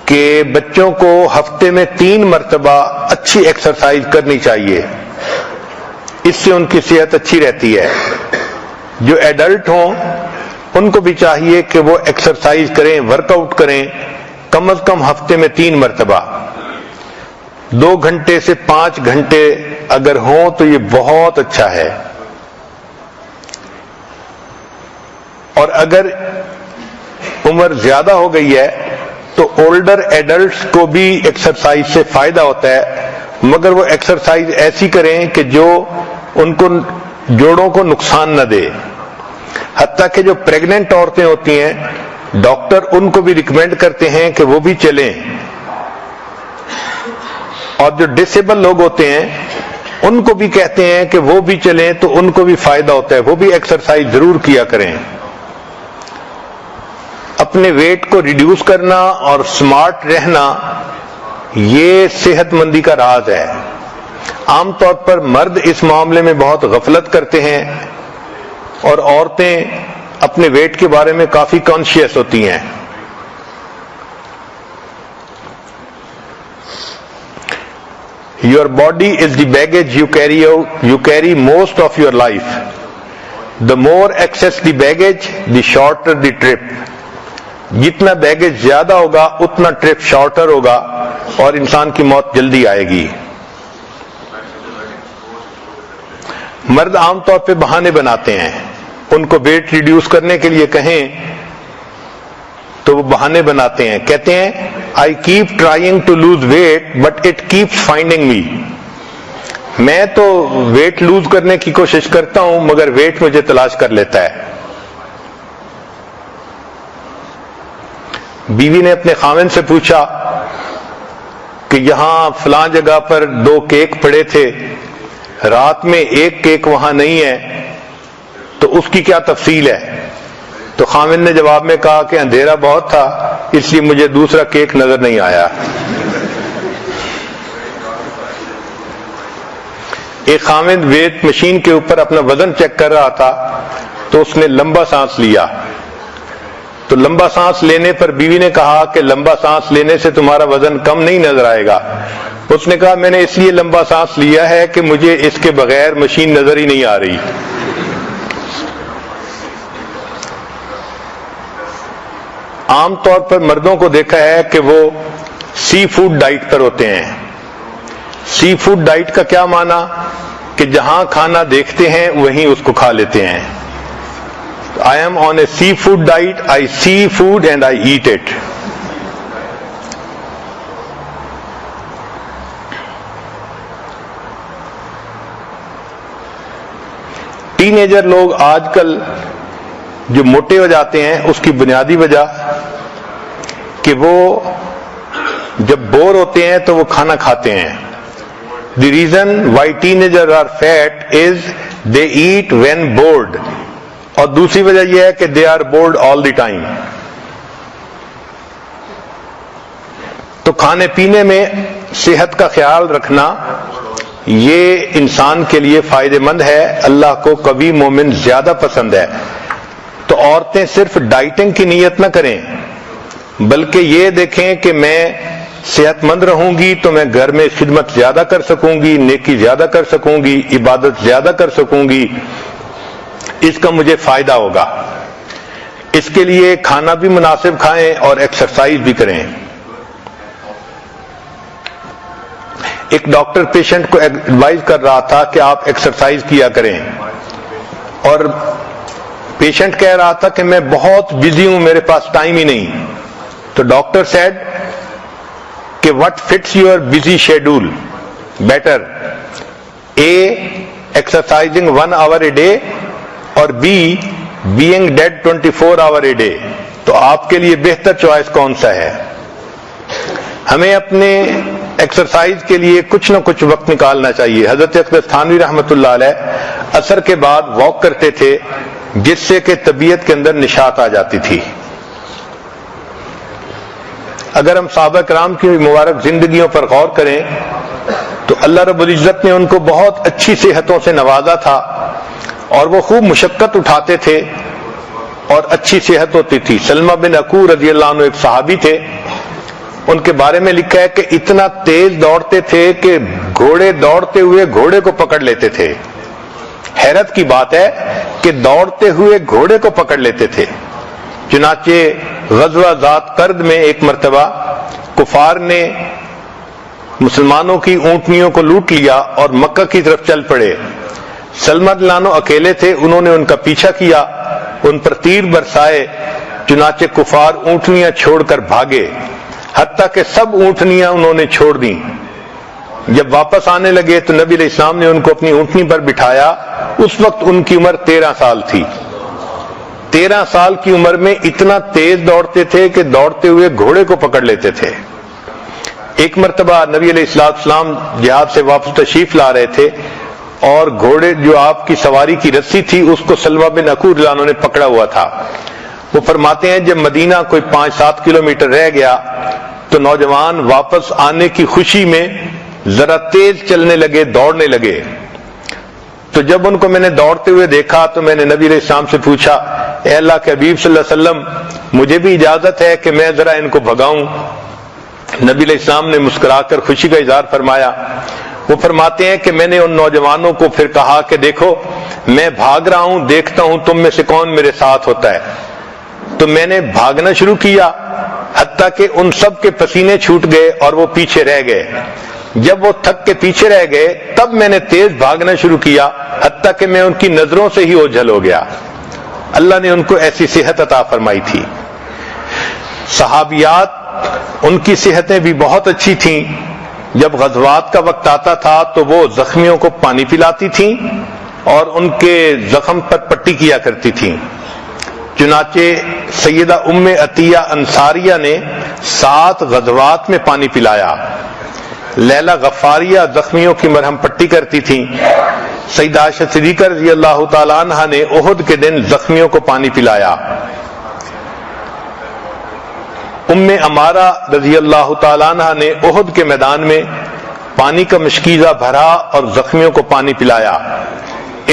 کہ بچوں کو ہفتے میں 3 مرتبہ اچھی ایکسرسائز کرنی چاہیے، اس سے ان کی صحت اچھی رہتی ہے۔ جو ایڈلٹ ہوں ان کو بھی چاہیے کہ وہ ایکسرسائز کریں، ورک آؤٹ کریں، کم از کم ہفتے میں 3 مرتبہ۔ 2 گھنٹے سے 5 گھنٹے اگر ہوں تو یہ بہت اچھا ہے۔ اور اگر عمر زیادہ ہو گئی ہے تو اولڈر ایڈلٹس کو بھی ایکسرسائز سے فائدہ ہوتا ہے، مگر وہ ایکسرسائز ایسی کریں کہ جو ان کو جوڑوں کو نقصان نہ دے۔ حتیٰ کہ جو پریگننٹ عورتیں ہوتی ہیں ڈاکٹر ان کو بھی ریکمینڈ کرتے ہیں کہ وہ بھی چلیں، اور جو ڈسیبل لوگ ہوتے ہیں ان کو بھی کہتے ہیں کہ وہ بھی چلیں، تو ان کو بھی فائدہ ہوتا ہے، وہ بھی ایکسرسائز ضرور کیا کریں۔ اپنے ویٹ کو ریڈیوس کرنا اور سمارٹ رہنا یہ صحت مندی کا راز ہے۔ عام طور پر مرد اس معاملے میں بہت غفلت کرتے ہیں اور عورتیں اپنے ویٹ کے بارے میں کافی کانشیس ہوتی ہیں۔ Your body is the baggage you carry most of your life. The more excess the baggage, the shorter the trip. جتنا بیگیج زیادہ ہوگا اتنا ٹرپ شارٹر ہوگا اور انسان کی موت جلدی آئے گی۔ مرد عام طور پہ بہانے بناتے ہیں، ان کو ویٹ ریڈیوس کرنے کے لیے کہیں تو وہ بہانے بناتے ہیں, کہتے ہیں I keep trying to lose weight but it keeps finding me. میں تو ویٹ لوز کرنے کی کوشش کرتا ہوں مگر ویٹ مجھے تلاش کر لیتا ہے. بیوی نے اپنے خاوند سے پوچھا کہ یہاں فلاں جگہ پر 2 کیک پڑے تھے, رات میں 1 کیک وہاں نہیں ہے, تو اس کی کیا تفصیل ہے؟ تو خاوند نے جواب میں کہا کہ اندھیرا بہت تھا اس لیے مجھے دوسرا کیک نظر نہیں آیا. ایک خاوند ویٹ مشین کے اوپر اپنا وزن چیک کر رہا تھا تو اس نے لمبا سانس لیا. تو لمبا سانس لینے پر بیوی نے کہا کہ لمبا سانس لینے سے تمہارا وزن کم نہیں نظر آئے گا. اس نے کہا میں نے اس لیے لمبا سانس لیا ہے کہ مجھے اس کے بغیر مشین نظر ہی نہیں آ رہی. عام طور پر مردوں کو دیکھا ہے کہ وہ سی فوڈ ڈائٹ پر ہوتے ہیں. سی فوڈ ڈائٹ کا کیا معنی؟ کہ جہاں کھانا دیکھتے ہیں وہیں اس کو کھا لیتے ہیں. I am on a seafood diet. I see food and I eat it. Ten ager لوگ آج کل جو موٹے ہو جاتے ہیں اس کی بنیادی وجہ کہ وہ جب بور ہوتے ہیں تو وہ کھانا کھاتے ہیں. The reason why teenagers are fat is they eat when bored. اور دوسری وجہ یہ ہے کہ they are bored all the time. تو کھانے پینے میں صحت کا خیال رکھنا یہ انسان کے لیے فائدہ مند ہے. اللہ کو کبھی مومن زیادہ پسند ہے. تو عورتیں صرف ڈائٹنگ کی نیت نہ کریں بلکہ یہ دیکھیں کہ میں صحت مند رہوں گی تو میں گھر میں خدمت زیادہ کر سکوں گی, نیکی زیادہ کر سکوں گی, عبادت زیادہ کر سکوں گی, اس کا مجھے فائدہ ہوگا. اس کے لیے کھانا بھی مناسب کھائیں اور ایکسرسائز بھی کریں. ایک ڈاکٹر پیشنٹ کو ایڈوائز کر رہا تھا کہ آپ ایکسرسائز کیا کریں اور پیشنٹ کہہ رہا تھا کہ میں بہت بزی ہوں, میرے پاس ٹائم ہی نہیں. تو ڈاکٹر سیڈ کہ what fits your busy schedule better, A, exercising 1 hour a day اور B, being dead 24 hour a day. تو آپ کے لیے بہتر چوائس کون سا ہے؟ ہمیں اپنے ایکسرسائز کے لیے کچھ نہ کچھ وقت نکالنا چاہیے. حضرت اقدس تھانوی رحمۃ اللہ علیہ عصر کے بعد واک کرتے تھے جس سے کہ طبیعت کے اندر نشاط آ جاتی تھی. اگر ہم صحابہ کرام کی مبارک زندگیوں پر غور کریں تو اللہ رب العزت نے ان کو بہت اچھی صحتوں سے نوازا تھا اور وہ خوب مشقت اٹھاتے تھے اور اچھی صحت ہوتی تھی. سلمہ بن عقور رضی اللہ عنہ ایک صحابی تھے, ان کے بارے میں لکھا ہے کہ اتنا تیز دوڑتے تھے کہ گھوڑے دوڑتے ہوئے گھوڑے کو پکڑ لیتے تھے. حیرت کی بات ہے کہ دوڑتے ہوئے گھوڑے کو پکڑ لیتے تھے. چنانچہ غزوہ ذات قرد میں ایک مرتبہ کفار نے مسلمانوں کی اونٹنیوں کو لوٹ لیا اور مکہ کی طرف چل پڑے. سلمہ لانو اکیلے تھے, انہوں نے ان کا پیچھا کیا, ان پر تیر برسائے, چنانچہ کفار اونٹنیاں چھوڑ کر بھاگے حتیٰ کہ سب اونٹنیاں انہوں نے چھوڑ دیں. جب واپس آنے لگے تو نبی علیہ السلام نے ان کو اپنی اونٹنی پر بٹھایا. اس وقت ان کی عمر 13 سال تھی. 13 سال کی عمر میں اتنا تیز دوڑتے تھے کہ دوڑتے ہوئے گھوڑے کو پکڑ لیتے تھے. ایک مرتبہ نبی علیہ السلام جہاد سے واپس تشریف لا رہے تھے اور گھوڑے جو آپ کی سواری کی رسی تھی اس کو سلمہ بن عقور رضی اللہ عنہ نے پکڑا ہوا تھا. وہ فرماتے ہیں جب مدینہ کوئی 5-7 کلومیٹر رہ گیا تو نوجوان واپس آنے کی خوشی میں ذرا تیز چلنے لگے, دوڑنے لگے. تو جب ان کو میں نے دوڑتے ہوئے دیکھا تو میں نے نبی علیہ السلام سے پوچھا, اے اللہ کے حبیب صلی اللہ علیہ وسلم مجھے بھی اجازت ہے کہ میں ذرا ان کو بھگاؤں؟ نبی علیہ السلام نے مسکرا کر خوشی کا اظہار فرمایا. وہ فرماتے ہیں کہ میں نے ان نوجوانوں کو پھر کہا کہ دیکھو میں بھاگ رہا ہوں, دیکھتا ہوں تم میں سے کون میرے ساتھ ہوتا ہے. تو میں نے بھاگنا شروع کیا حتیٰ کہ ان سب کے پسینے چھوٹ گئے اور وہ پیچھے رہ گئے. جب وہ تھک کے پیچھے رہ گئے تب میں نے تیز بھاگنا شروع کیا حتیٰ کہ میں ان کی نظروں سے ہی اوجھل ہو گیا. اللہ نے ان کو ایسی صحت عطا فرمائی تھی. صحابیات ان کی صحتیں بھی بہت اچھی تھیں، جب غزوات کا وقت آتا تھا تو وہ زخمیوں کو پانی پلاتی تھیں اور ان کے زخم پر پٹی کیا کرتی تھیں۔ چنانچہ سیدہ ام عطیہ انصاریہ نے 7 غزوات میں پانی پلایا۔ لیلہ غفاریہ زخمیوں کی مرہم پٹی کرتی تھیں۔ سیدہ عائشہ صدیقہ رضی اللہ تعالیٰ عنہ نے احد کے دن زخمیوں کو پانی پلایا۔ ام عمارہ رضی اللہ تعالیٰ عنہ نے احد کے میدان میں پانی کا مشکیزہ بھرا اور زخمیوں کو پانی پلایا۔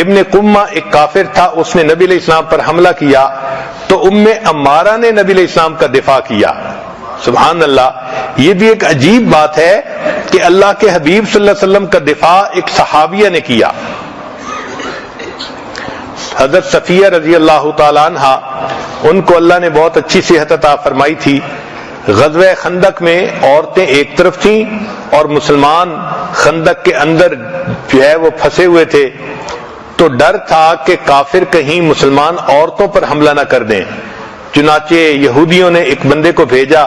ابن قمہ ایک کافر تھا، اس نے نبی علیہ السلام پر حملہ کیا تو ام عمارہ نے نبی علیہ السلام کا دفاع کیا۔ سبحان اللہ، یہ بھی ایک عجیب بات ہے کہ اللہ کے حبیب صلی اللہ علیہ وسلم کا دفاع ایک صحابیہ نے کیا۔ حضرت صفیہ رضی اللہ تعالیٰ عنہ، ان کو اللہ نے بہت اچھی صحت عطا فرمائی تھی۔ غزوہ خندق میں عورتیں ایک طرف تھیں اور مسلمان خندق کے اندر جو ہے وہ پھنسے ہوئے تھے، تو ڈر تھا کہ کافر کہیں مسلمان عورتوں پر حملہ نہ کر دیں۔ چنانچہ یہودیوں نے ایک بندے کو بھیجا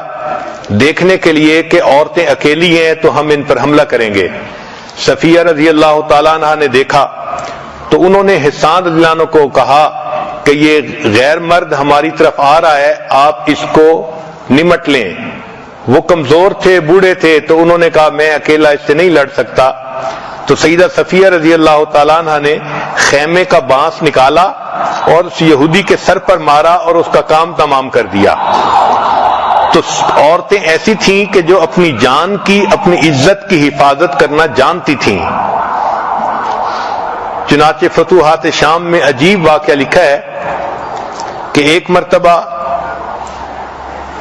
دیکھنے کے لیے کہ عورتیں اکیلی ہیں تو ہم ان پر حملہ کریں گے۔ صفیہ رضی اللہ تعالیٰ عنہ نے دیکھا تو انہوں نے حسان رضی اللہ عنہ کو کہا کہ یہ غیر مرد ہماری طرف آ رہا ہے، آپ اس کو نمٹ لیں۔ وہ کمزور تھے، بوڑھے تھے، تو انہوں نے کہا میں اکیلا اس سے نہیں لڑ سکتا۔ تو سیدہ صفیہ رضی اللہ تعالیٰ عنہ نے خیمے کا بانس نکالا اور اس یہودی کے سر پر مارا اور اس کا کام تمام کر دیا۔ تو عورتیں ایسی تھیں کہ جو اپنی جان کی، اپنی عزت کی حفاظت کرنا جانتی تھیں۔ چنانچہ فتوحات شام میں عجیب واقعہ لکھا ہے کہ ایک مرتبہ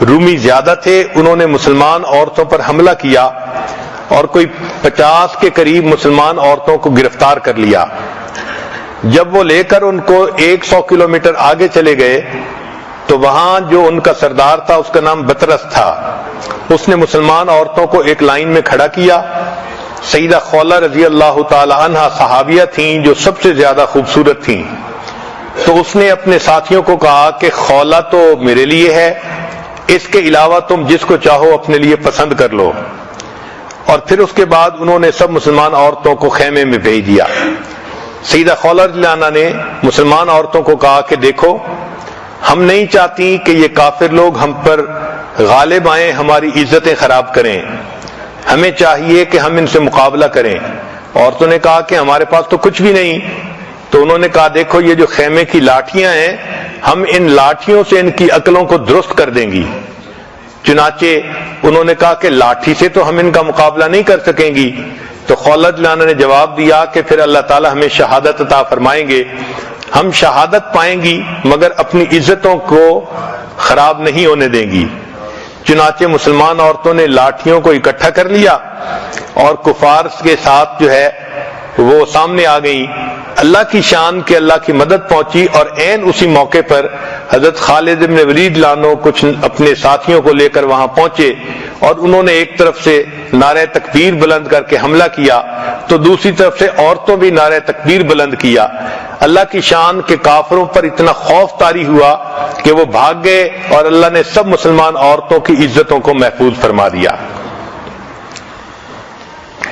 رومی زیادہ تھے، انہوں نے مسلمان عورتوں پر حملہ کیا اور کوئی 50 کے قریب مسلمان عورتوں کو گرفتار کر لیا۔ جب وہ لے کر ان کو 100 کلومیٹر آگے چلے گئے تو وہاں جو ان کا سردار تھا اس کا نام بطرس تھا، اس نے مسلمان عورتوں کو ایک لائن میں کھڑا کیا۔ سیدہ خولہ رضی اللہ تعالی عنہ صحابیہ تھیں جو سب سے زیادہ خوبصورت تھیں، تو اس نے اپنے ساتھیوں کو کہا کہ خولہ تو میرے لیے ہے، اس کے علاوہ تم جس کو چاہو اپنے لیے پسند کر لو۔ اور پھر اس کے بعد انہوں نے سب مسلمان عورتوں کو خیمے میں بھیج دیا۔ سیدہ خولہ رضی اللہ عنہ نے مسلمان عورتوں کو کہا کہ دیکھو، ہم نہیں چاہتی کہ یہ کافر لوگ ہم پر غالب آئیں، ہماری عزتیں خراب کریں، ہمیں چاہیے کہ ہم ان سے مقابلہ کریں۔ عورتوں نے کہا کہ ہمارے پاس تو کچھ بھی نہیں۔ تو انہوں نے کہا دیکھو یہ جو خیمے کی لاٹھیاں ہیں، ہم ان لاٹھیوں سے ان کی عقلوں کو درست کر دیں گی۔ چنانچہ انہوں نے کہا کہ لاٹھی سے تو ہم ان کا مقابلہ نہیں کر سکیں گی۔ تو خولہ رضی اللہ عنہ نے جواب دیا کہ پھر اللہ تعالی ہمیں شہادت عطا فرمائیں گے، ہم شہادت پائیں گی مگر اپنی عزتوں کو خراب نہیں ہونے دیں گی۔ چنانچہ مسلمان عورتوں نے لاٹھیوں کو اکٹھا کر لیا اور کفار کے ساتھ جو ہے وہ سامنے آ گئیں۔ اللہ کی شان کہ اللہ کی مدد پہنچی، اور عین اسی موقع پر حضرت خالد بن ولید لانو کچھ اپنے ساتھیوں کو لے کر وہاں پہنچے اور انہوں نے ایک طرف سے نعرہ تکبیر بلند کر کے حملہ کیا تو دوسری طرف سے عورتوں بھی نعرہ تکبیر بلند کیا۔ اللہ کی شان کہ کافروں پر اتنا خوف طاری ہوا کہ وہ بھاگ گئے اور اللہ نے سب مسلمان عورتوں کی عزتوں کو محفوظ فرما دیا۔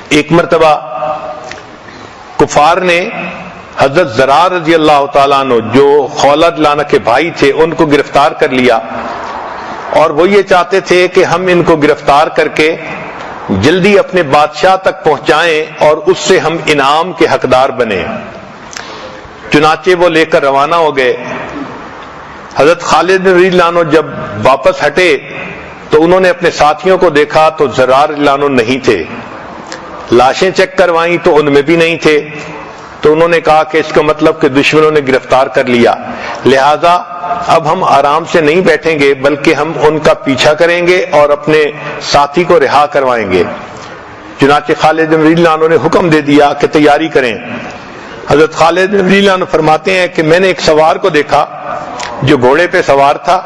ایک مرتبہ کفار نے حضرت زرار رضی اللہ تعالیٰ عنہ جو خولہ رضی اللہ عنہ کے بھائی تھے ان کو گرفتار کر لیا، اور وہ یہ چاہتے تھے کہ ہم ان کو گرفتار کر کے جلدی اپنے بادشاہ تک پہنچائیں اور اس سے ہم انعام کے حقدار بنیں۔ چنانچہ وہ لے کر روانہ ہو گئے۔ حضرت خالد رضی اللہ عنہ جب واپس ہٹے تو انہوں نے اپنے ساتھیوں کو دیکھا تو زرار رضی اللہ عنہ نہیں تھے۔ لاشیں چیک کروائیں تو ان میں بھی نہیں تھے۔ تو انہوں نے کہا کہ اس کا مطلب کہ دشمنوں نے گرفتار کر لیا، لہذا اب ہم آرام سے نہیں بیٹھیں گے بلکہ ہم ان کا پیچھا کریں گے اور اپنے ساتھی کو رہا کروائیں گے۔ چنانچہ خالد رضی اللہ عنہ نے حکم دے دیا کہ تیاری کریں۔ حضرت خالد رضی اللہ عنہ فرماتے ہیں کہ میں نے ایک سوار کو دیکھا جو گھوڑے پہ سوار تھا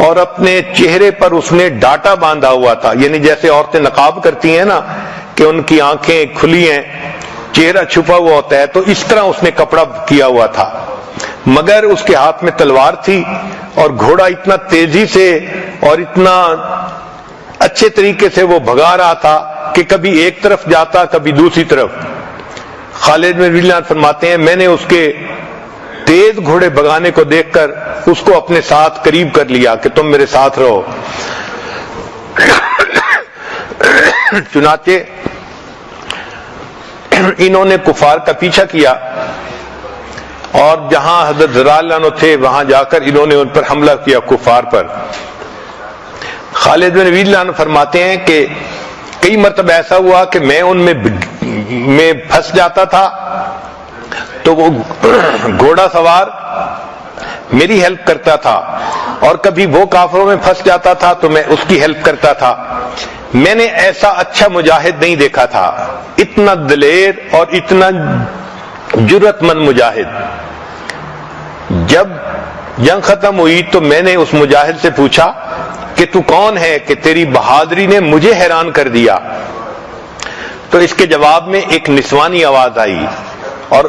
اور اپنے چہرے پر اس نے ڈاٹا باندھا ہوا تھا، یعنی جیسے عورتیں نقاب کرتی ہیں نا کہ ان کی آنکھیں کھلی ہیں، چہرہ چھپا ہوا ہوتا ہے، تو اس طرح اس نے کپڑا کیا ہوا تھا، مگر اس کے ہاتھ میں تلوار تھی اور گھوڑا اتنا تیزی سے اور اتنا اچھے طریقے سے وہ بھگا رہا تھا کہ کبھی ایک طرف جاتا کبھی دوسری طرف. خالد بن ولید فرماتے ہیں میں نے اس کے تیز گھوڑے بھگانے کو دیکھ کر اس کو اپنے ساتھ قریب کر لیا کہ تم میرے ساتھ رہو. چنانچہ انہوں نے کفار کا پیچھا کیا اور جہاں حضرت زرار اللہ عنہ تھے وہاں جا کر انہوں نے ان پر حملہ کیا کفار پر. خالد بن ولید اللہ عنہ فرماتے ہیں کہ کئی مرتبہ ایسا ہوا کہ میں ان میں پھنس جاتا تھا تو وہ گھوڑا سوار میری ہیلپ کرتا تھا اور کبھی وہ کافروں میں پھنس جاتا تھا تو میں اس کی ہیلپ کرتا تھا. میں نے ایسا اچھا مجاہد نہیں دیکھا تھا, اتنا دلیر اور اتنا جرأت مند مجاہد. جب جنگ ختم ہوئی تو میں نے اس مجاہد سے پوچھا کہ تو کون ہے کہ تیری بہادری نے مجھے حیران کر دیا. تو اس کے جواب میں ایک نسوانی آواز آئی اور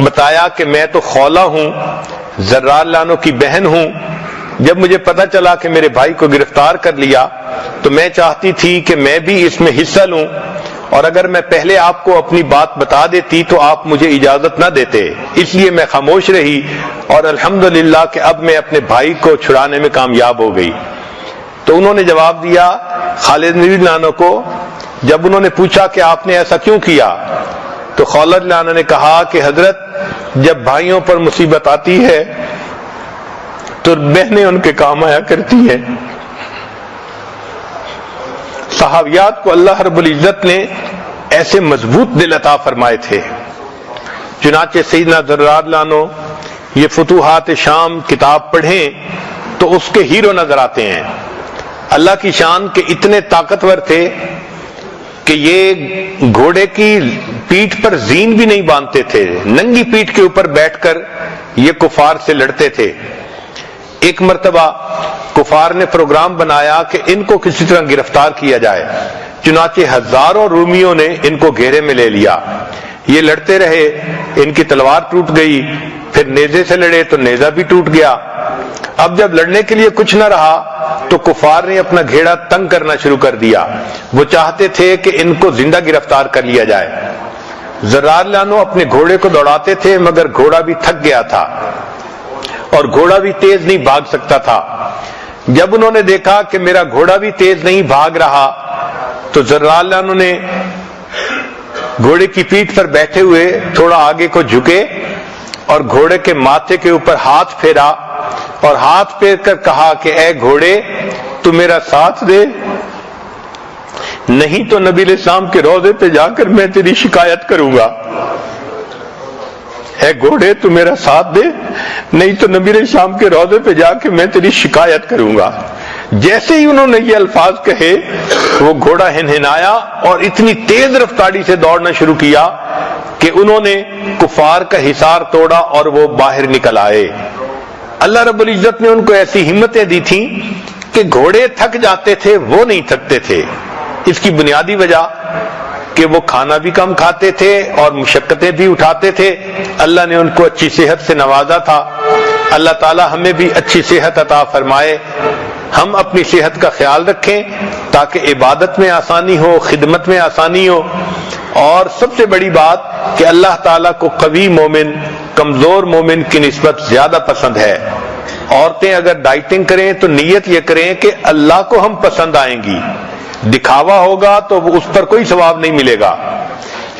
بتایا کہ میں تو خولہ ہوں, زرار اللہ عنہ کی بہن ہوں. جب مجھے پتا چلا کہ میرے بھائی کو گرفتار کر لیا تو میں چاہتی تھی کہ میں بھی اس میں حصہ لوں, اور اگر میں پہلے آپ کو اپنی بات بتا دیتی تو آپ مجھے اجازت نہ دیتے, اس لیے میں خاموش رہی اور الحمدللہ کہ اب میں اپنے بھائی کو چھڑانے میں کامیاب ہو گئی. تو انہوں نے جواب دیا خالد بن ولید عنہ کو, جب انہوں نے پوچھا کہ آپ نے ایسا کیوں کیا تو خالد عنہ نے کہا کہ حضرت جب بھائیوں پر مصیبت آتی ہے تو بہنیں ان کے کام آیا کرتی ہیں. صحابیات کو اللہ رب العزت نے ایسے مضبوط دل عطا فرمائے تھے. چنانچہ سیدنا زرار اللہ عنہ یہ فتوحات شام کتاب پڑھیں تو اس کے ہیرو نظر آتے ہیں. اللہ کی شان کے اتنے طاقتور تھے کہ یہ گھوڑے کی پیٹھ پر زین بھی نہیں باندھتے تھے, ننگی پیٹھ کے اوپر بیٹھ کر یہ کفار سے لڑتے تھے. ایک مرتبہ کفار نے پروگرام بنایا کہ ان کو کسی طرح گرفتار کیا جائے, چنانچہ ہزاروں رومیوں نے ان کو گھیرے میں لے لیا. یہ لڑتے رہے, ان کی تلوار ٹوٹ گئی, پھر نیزے سے لڑے تو نیزہ بھی ٹوٹ گیا. اب جب لڑنے کے لیے کچھ نہ رہا تو کفار نے اپنا گھیڑا تنگ کرنا شروع کر دیا. وہ چاہتے تھے کہ ان کو زندہ گرفتار کر لیا جائے. زرار اللہ عنہ اپنے گھوڑے کو دوڑاتے تھے مگر گھوڑا بھی تھک گیا تھا اور گھوڑا بھی تیز نہیں بھاگ سکتا تھا. جب انہوں نے دیکھا کہ میرا گھوڑا بھی تیز نہیں بھاگ رہا تو زرار اللہ عنہ نے گھوڑے کی پیٹھ پر بیٹھے ہوئے تھوڑا آگے کو جھکے اور گھوڑے کے ماتھے کے اوپر ہاتھ پھیرا اور ہاتھ پھیر کر کہا کہ اے گھوڑے تو میرا ساتھ دے, نہیں تو نبی علیہ السلام کے روضے پہ جا کر میں تیری شکایت کروں گا. اے گھوڑے تو میرا ساتھ دے, نہیں تو نبی علیہ السلام کے روضے پہ جا کے میں تیری شکایت کروں گا. جیسے ہی انہوں نے یہ الفاظ کہے وہ گھوڑا ہنہنایا اور اتنی تیز رفتاری سے دوڑنا شروع کیا کہ انہوں نے کفار کا حصار توڑا اور وہ باہر نکل آئے. اللہ رب العزت نے ان کو ایسی ہمتیں دی تھیں کہ گھوڑے تھک جاتے تھے, وہ نہیں تھکتے تھے. اس کی بنیادی وجہ کہ وہ کھانا بھی کم کھاتے تھے اور مشقتیں بھی اٹھاتے تھے. اللہ نے ان کو اچھی صحت سے نوازا تھا. اللہ تعالی ہمیں بھی اچھی صحت عطا فرمائے. ہم اپنی صحت کا خیال رکھیں تاکہ عبادت میں آسانی ہو, خدمت میں آسانی ہو. اور سب سے بڑی بات کہ اللہ تعالیٰ کو قوی مومن کمزور مومن کی نسبت زیادہ پسند ہے. عورتیں اگر ڈائٹنگ کریں تو نیت یہ کریں کہ اللہ کو ہم پسند آئیں گی. دکھاوا ہوگا تو اس پر کوئی ثواب نہیں ملے گا,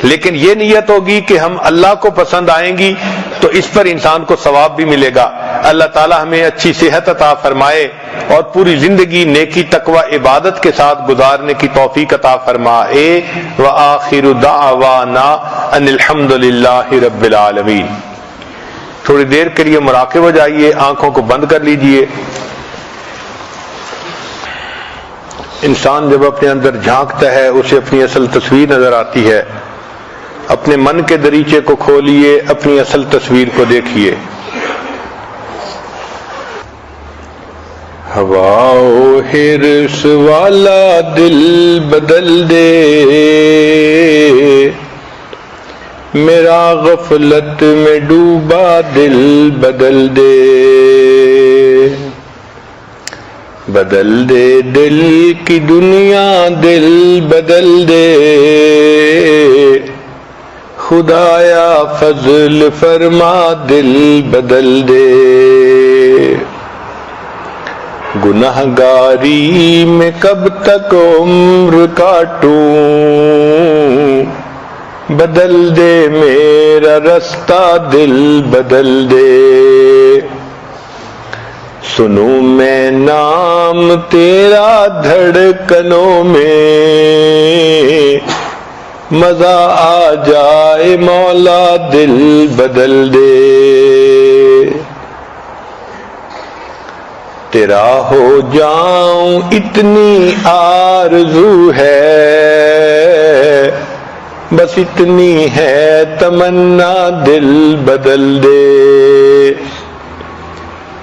لیکن یہ نیت ہوگی کہ ہم اللہ کو پسند آئیں گی تو اس پر انسان کو ثواب بھی ملے گا. اللہ تعالی ہمیں اچھی صحت عطا فرمائے اور پوری زندگی نیکی تقوی عبادت کے ساتھ گزارنے کی توفیق عطا فرمائے. وآخر دعوانا ان الحمدللہ رب العالمین. تھوڑی دیر کے لیے مراقب ہو جائیے, آنکھوں کو بند کر لیجئے. انسان جب اپنے اندر جھانکتا ہے اسے اپنی اصل تصویر نظر آتی ہے. اپنے من کے دریچے کو کھولیے, اپنی اصل تصویر کو دیکھیے. ہوا و حرص والا دل بدل دے, میرا غفلت میں ڈوبا دل بدل دے. بدل دے دل کی دنیا، دل بدل دے خدایا فضل فرما، دل بدل دے گنہگاری میں کب تک عمر کاٹوں، بدل دے میرا رستہ، دل بدل دے سنوں میں نام تیرا دھڑکنوں میں، مزہ آ جائے مولا، دل بدل دے تیرا ہو جاؤں اتنی آرزو ہے، بس اتنی ہے تمنا، دل بدل دے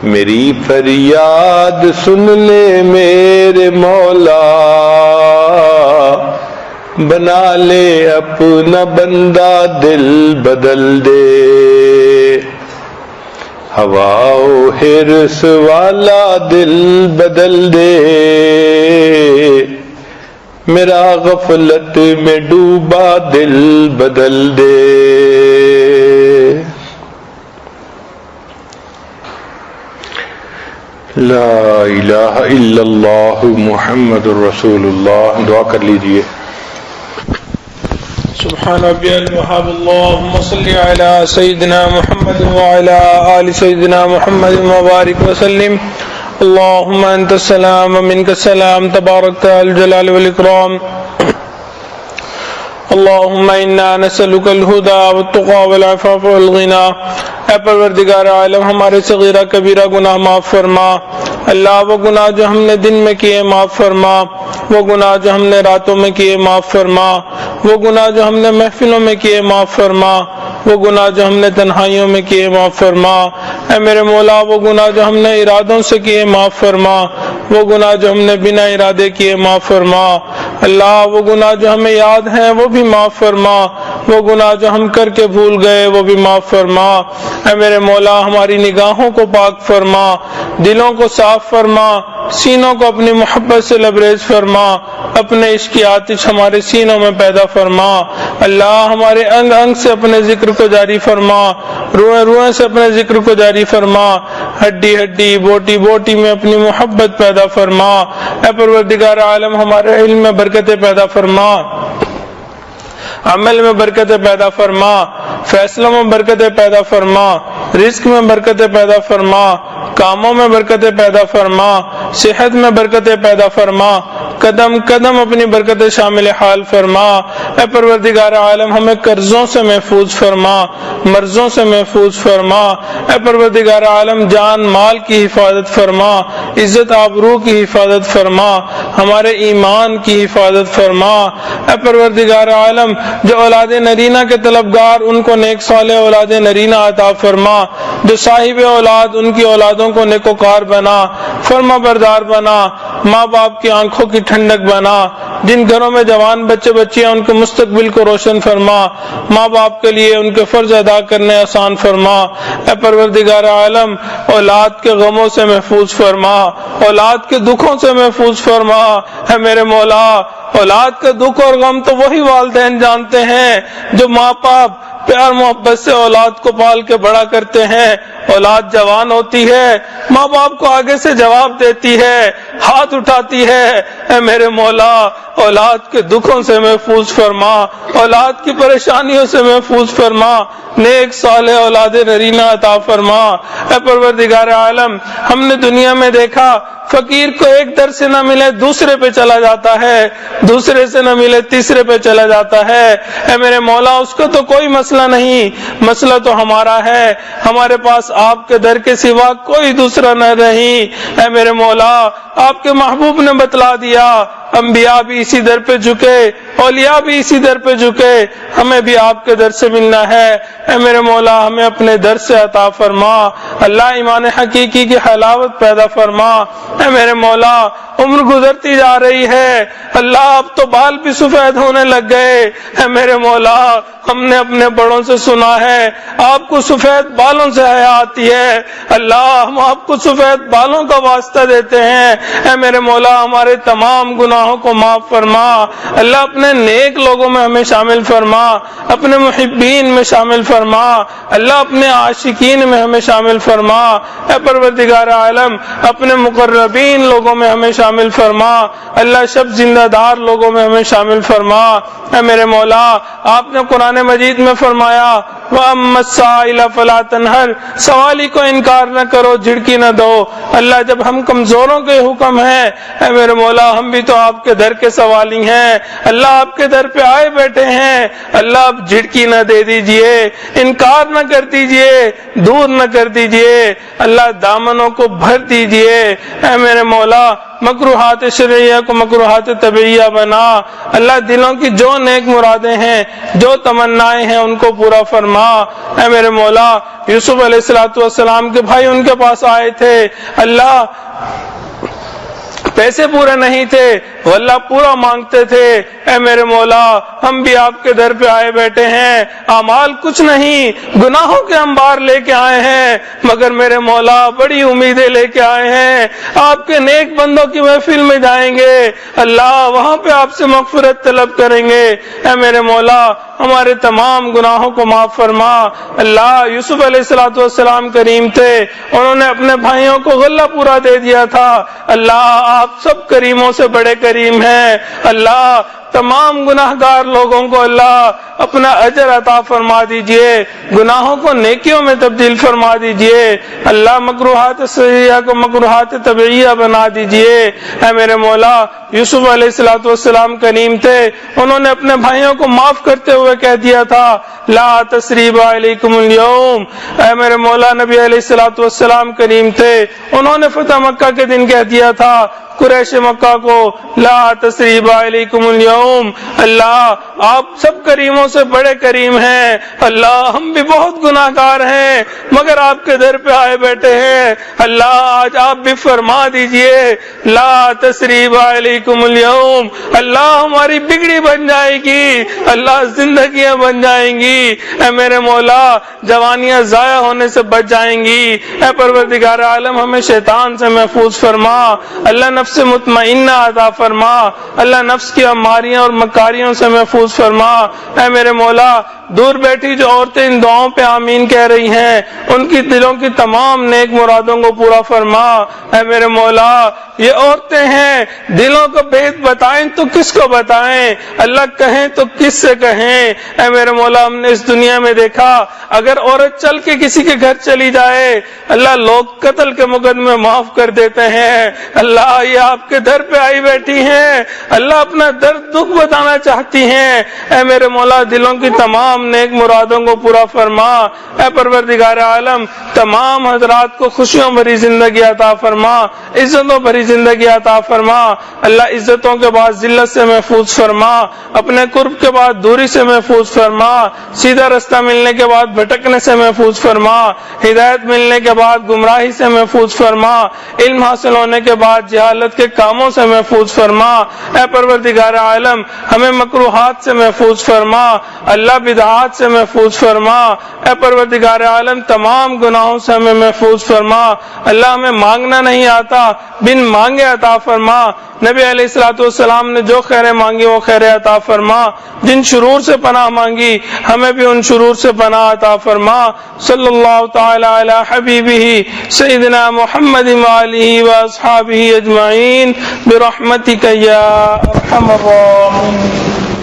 میری فریاد سن لے میرے مولا، بنا لے اپنا بندہ، دل بدل دے ہوا و حرص والا، دل بدل دے میرا غفلت میں ڈوبا، دل بدل دے لا الہ الا اللہ محمد الرسول اللہ. دعا کر لیجئے. سبحان ربی الوہاب. اللہم صلی علی سیدنا محمد وعلی آل سیدنا محمد وبارک وسلم. اللہم انت السلام ومنک السلام تبارکت الجلال والاکرام. اللہم انا نسألک الہدى والتقى والعفاف والغنى. اے پروردگار عالم ہمارے صغیرہ کبیرہ گناہ معاف فرما. اللہ وہ گناہ جو ہم نے دن میں کیے معاف فرما، وہ گناہ جو ہم نے راتوں میں کیے معاف فرما، وہ گناہ جو ہم نے محفلوں میں کیے معاف فرما، وہ گناہ جو ہم نے تنہائیوں میں کیے معاف فرما. اے میرے مولا وہ گناہ جو ہم نے ارادوں سے کیے معاف فرما، وہ گناہ جو ہم نے بنا ارادے کیے معاف فرما. اللہ وہ گناہ جو ہمیں یاد ہیں وہ بھی معاف فرما، وہ گناہ جو ہم کر کے بھول گئے وہ بھی معاف فرما. اے میرے مولا ہماری نگاہوں کو پاک فرما، دلوں کو صاف فرما، سینوں کو اپنی محبت سے لبریز فرما، اپنے عشق کی آتش ہمارے سینوں میں پیدا فرما. اللہ ہمارے انگ انگ سے اپنے ذکر کو جاری فرما، روئیں روئیں سے اپنے ذکر کو جاری فرما، ہڈی ہڈی بوٹی بوٹی میں اپنی محبت پیدا فرما. اے پروردگار عالم ہمارے علم میں برکتیں پیدا فرما، عمل میں برکتیں پیدا فرما، فیصلوں میں برکتیں پیدا فرما، رزق میں برکتیں پیدا فرما، کاموں میں برکتیں پیدا فرما، صحت میں برکتیں پیدا فرما، قدم قدم اپنی برکتیں شامل حال فرما. اے پروردگار عالم ہمیں قرضوں سے محفوظ فرما، مرضوں سے محفوظ فرما. اے پروردگار عالم جان مال کی حفاظت فرما، عزت آبرو کی حفاظت فرما، ہمارے ایمان کی حفاظت فرما. اے پروردگار عالم جو اولاد نرینہ کے طلبگار ان کو نیک صالح اولاد نرینہ عطا فرما، جو صاحب اولاد ان کی اولادوں کو نیکوکار بنا، فرما بردار بنا، ماں باپ کی آنکھوں کی ٹھنڈک بنا. جن گھروں میں جوان بچے بچیاں ان کے مستقبل کو روشن فرما، ماں باپ کے لیے ان کے فرض ادا کرنے آسان فرما. اے پروردگار عالم اولاد کے غموں سے محفوظ فرما، اولاد کے دکھوں سے محفوظ فرما. اے میرے مولا اولاد کا دکھ اور غم تو وہی والدین جانتے ہیں جو ماں باپ پیار محبت سے اولاد کو پال کے بڑا کرتے ہیں. اولاد جوان ہوتی ہے، ماں باپ کو آگے سے جواب دیتی ہے، ہاتھ اٹھاتی ہے. اے میرے مولا اولاد کے دکھوں سے محفوظ فرما، اولاد کی پریشانیوں سے محفوظ فرما، نیک صالح اولاد نرینہ عطا فرما. اے پروردگار عالم ہم نے دنیا میں دیکھا فقیر کو ایک در سے نہ ملے دوسرے پہ چلا جاتا ہے، دوسرے سے نہ ملے تیسرے پہ چلا جاتا ہے. اے میرے مولا اس کو تو کوئی مسئلہ نہیں، مسئلہ تو ہمارا ہے، ہمارے پاس آپ کے در کے سوا کوئی دوسرا نہ نہیں. اے میرے مولا آپ کے محبوب نے بتلا دیا، انبیاء بھی اسی در پہ جھکے، اولیاء بھی اسی در پہ جھکے، ہمیں بھی آپ کے در سے ملنا ہے۔ اے میرے مولا ہمیں اپنے در سے عطا فرما، اللہ ایمان حقیقی کی حلاوت پیدا فرما۔ اے میرے مولا عمر گزرتی جا رہی ہے، اللہ اب تو بال بھی سفید ہونے لگ گئے۔ اے میرے مولا ہم نے اپنے بڑوں سے سنا ہے آپ کو سفید بالوں سے حیا آتی ہے، اللہ ہم آپ کو سفید بالوں کا واسطہ دیتے ہیں۔ اے میرے مولا ہمارے تمام گناہوں کو معاف فرما، اللہ اپنے نیک لوگوں میں ہمیں شامل فرما، اپنے محبین میں شامل فرما، اللہ اپنے عاشقین میں ہمیں شامل فرما۔ اے پروردگار عالم اپنے مقربین لوگوں میں ہمیں شامل فرما، اللہ شب زندہ دار لوگوں میں ہمیں شامل فرما۔ اے میرے مولا آپ نے قرآن مجید میں فرمایا وَأَمَّا السَّائِلَ فَلَا تَنْهَرْ، سوالی کو انکار نہ کرو، جھڑکی نہ دو۔ اللہ جب ہم کمزوروں کے حکم ہیں، اے میرے مولا ہم بھی تو آپ کے در کے سوالی ہیں، اللہ آپ کے در پہ آئے بیٹھے ہیں، اللہ آپ جھڑکی نہ دے دیجئے، انکار نہ کر دیجئے، دور نہ کر دیجئے، اللہ دامنوں کو بھر دیجئے۔ اے میرے مولا مکروہات شرعیہ کو مکروہات طبیعیہ بنا، اللہ دلوں کی جو نیک مرادیں ہیں، جو تمنائیں ہیں ان کو پورا فرما۔ اے میرے مولا یوسف علیہ السلام کے بھائی ان کے پاس آئے تھے، اللہ پیسے پورے نہیں تھے، واللہ پورا مانگتے تھے۔ اے میرے مولا ہم بھی آپ کے در پہ آئے بیٹھے ہیں، اعمال کچھ نہیں، گناہوں کے انبار لے کے آئے ہیں، مگر میرے مولا بڑی امیدیں لے کے آئے ہیں، آپ کے نیک بندوں کی محفل میں جائیں گے، اللہ وہاں پہ آپ سے مغفرت طلب کریں گے۔ اے میرے مولا ہمارے تمام گناہوں کو معاف فرما۔ اللہ یوسف علیہ السلام کریم تھے، انہوں نے اپنے بھائیوں کو غلہ پورا دے دیا تھا، اللہ آپ سب کریموں سے بڑے کریم ہیں، اللہ تمام گناہگار لوگوں کو اللہ اپنا اجر عطا فرما دیجئے، گناہوں کو نیکیوں میں تبدیل فرما دیجئے، اللہ مکروہات شرعیہ کو مکروہات طبیعیہ بنا دیجئے۔ اے میرے مولا یوسف علیہ السلام کریم تھے، انہوں نے اپنے بھائیوں کو معاف کرتے ہوئے کہہ دیا تھا لا تثریب علیکم اليوم۔ اے میرے مولا نبی علیہ السلام کریم تھے، انہوں نے فتح مکہ کے دن کہہ دیا تھا قریش مکہ کو لا تثریب علیکم اليوم، اللہ آپ سب کریموں سے بڑے کریم ہیں، اللہ ہم بھی بہت گناہگار ہیں مگر آپ کے در پہ آئے بیٹھے ہیں، اللہ آج آپ بھی فرما دیجئے لا تثریب علیکم اليوم، اللہ ہماری بگڑی بن جائے گی، اللہ زندگیاں بن جائیں گی، اے میرے مولا جوانیاں ضائع ہونے سے بچ جائیں گی۔ اے پروردگار عالم ہمیں شیطان سے محفوظ فرما، اللہ نفس مطمئنہ عطا فرما، اللہ نفس کی اماریاں اور مکاریوں سے محفوظ فرما۔ اے میرے مولا دور بیٹھی جو عورتیں ان دعاؤں پہ آمین کہہ رہی ہیں، ان کی دلوں کی تمام نیک مرادوں کو پورا فرما۔ اے میرے مولا یہ عورتیں ہیں، دلوں کو بھید بتائیں تو کس کو بتائیں، اللہ کہیں تو کس سے کہیں۔ اے میرے مولا ہم نے اس دنیا میں دیکھا اگر عورت چل کے کسی کے گھر چلی جائے، اللہ لوگ قتل کے مقدمے معاف کر دیتے ہیں، اللہ یہ آپ کے در پہ آئی بیٹھی ہیں، اللہ اپنا درد دکھ بتانا چاہتی ہیں، اے میرے مولا دلوں کی تمام نیک مرادوں کو پورا فرما۔ اے پروردگار عالم تمام حضرات کو خوشیوں بھری زندگی عطا فرما، عزتوں بھری زندگی عطا فرما، اللہ عزتوں کے بعد ذلت سے محفوظ فرما، اپنے قرب کے بعد دوری سے محفوظ فرما، سیدھا رستہ ملنے کے بعد بھٹکنے سے محفوظ فرما، ہدایت ملنے کے بعد گمراہی سے محفوظ فرما، علم حاصل ہونے کے بعد جہالت کے کاموں سے محفوظ فرما۔ اے پروردگار عالم ہمیں مکروہات سے محفوظ فرما، اللہ بدعات سے محفوظ فرما، اے پروردگار عالم تمام گناہوں سے ہمیں محفوظ فرما، اللہ ہمیں مانگنا نہیں آتا بن مانگے عطا فرما، نبی علیہ السلام نے جو خیریں مانگی وہ خیریں عطا فرما، جن شرور سے پناہ مانگی ہمیں بھی ان شرور سے پناہ عطا فرما۔ صلی اللہ تعالی علی حبیبہ سیدنا محمد وآلہ واصحابہ اجمعین برحمتک یا ارحم الراحمین۔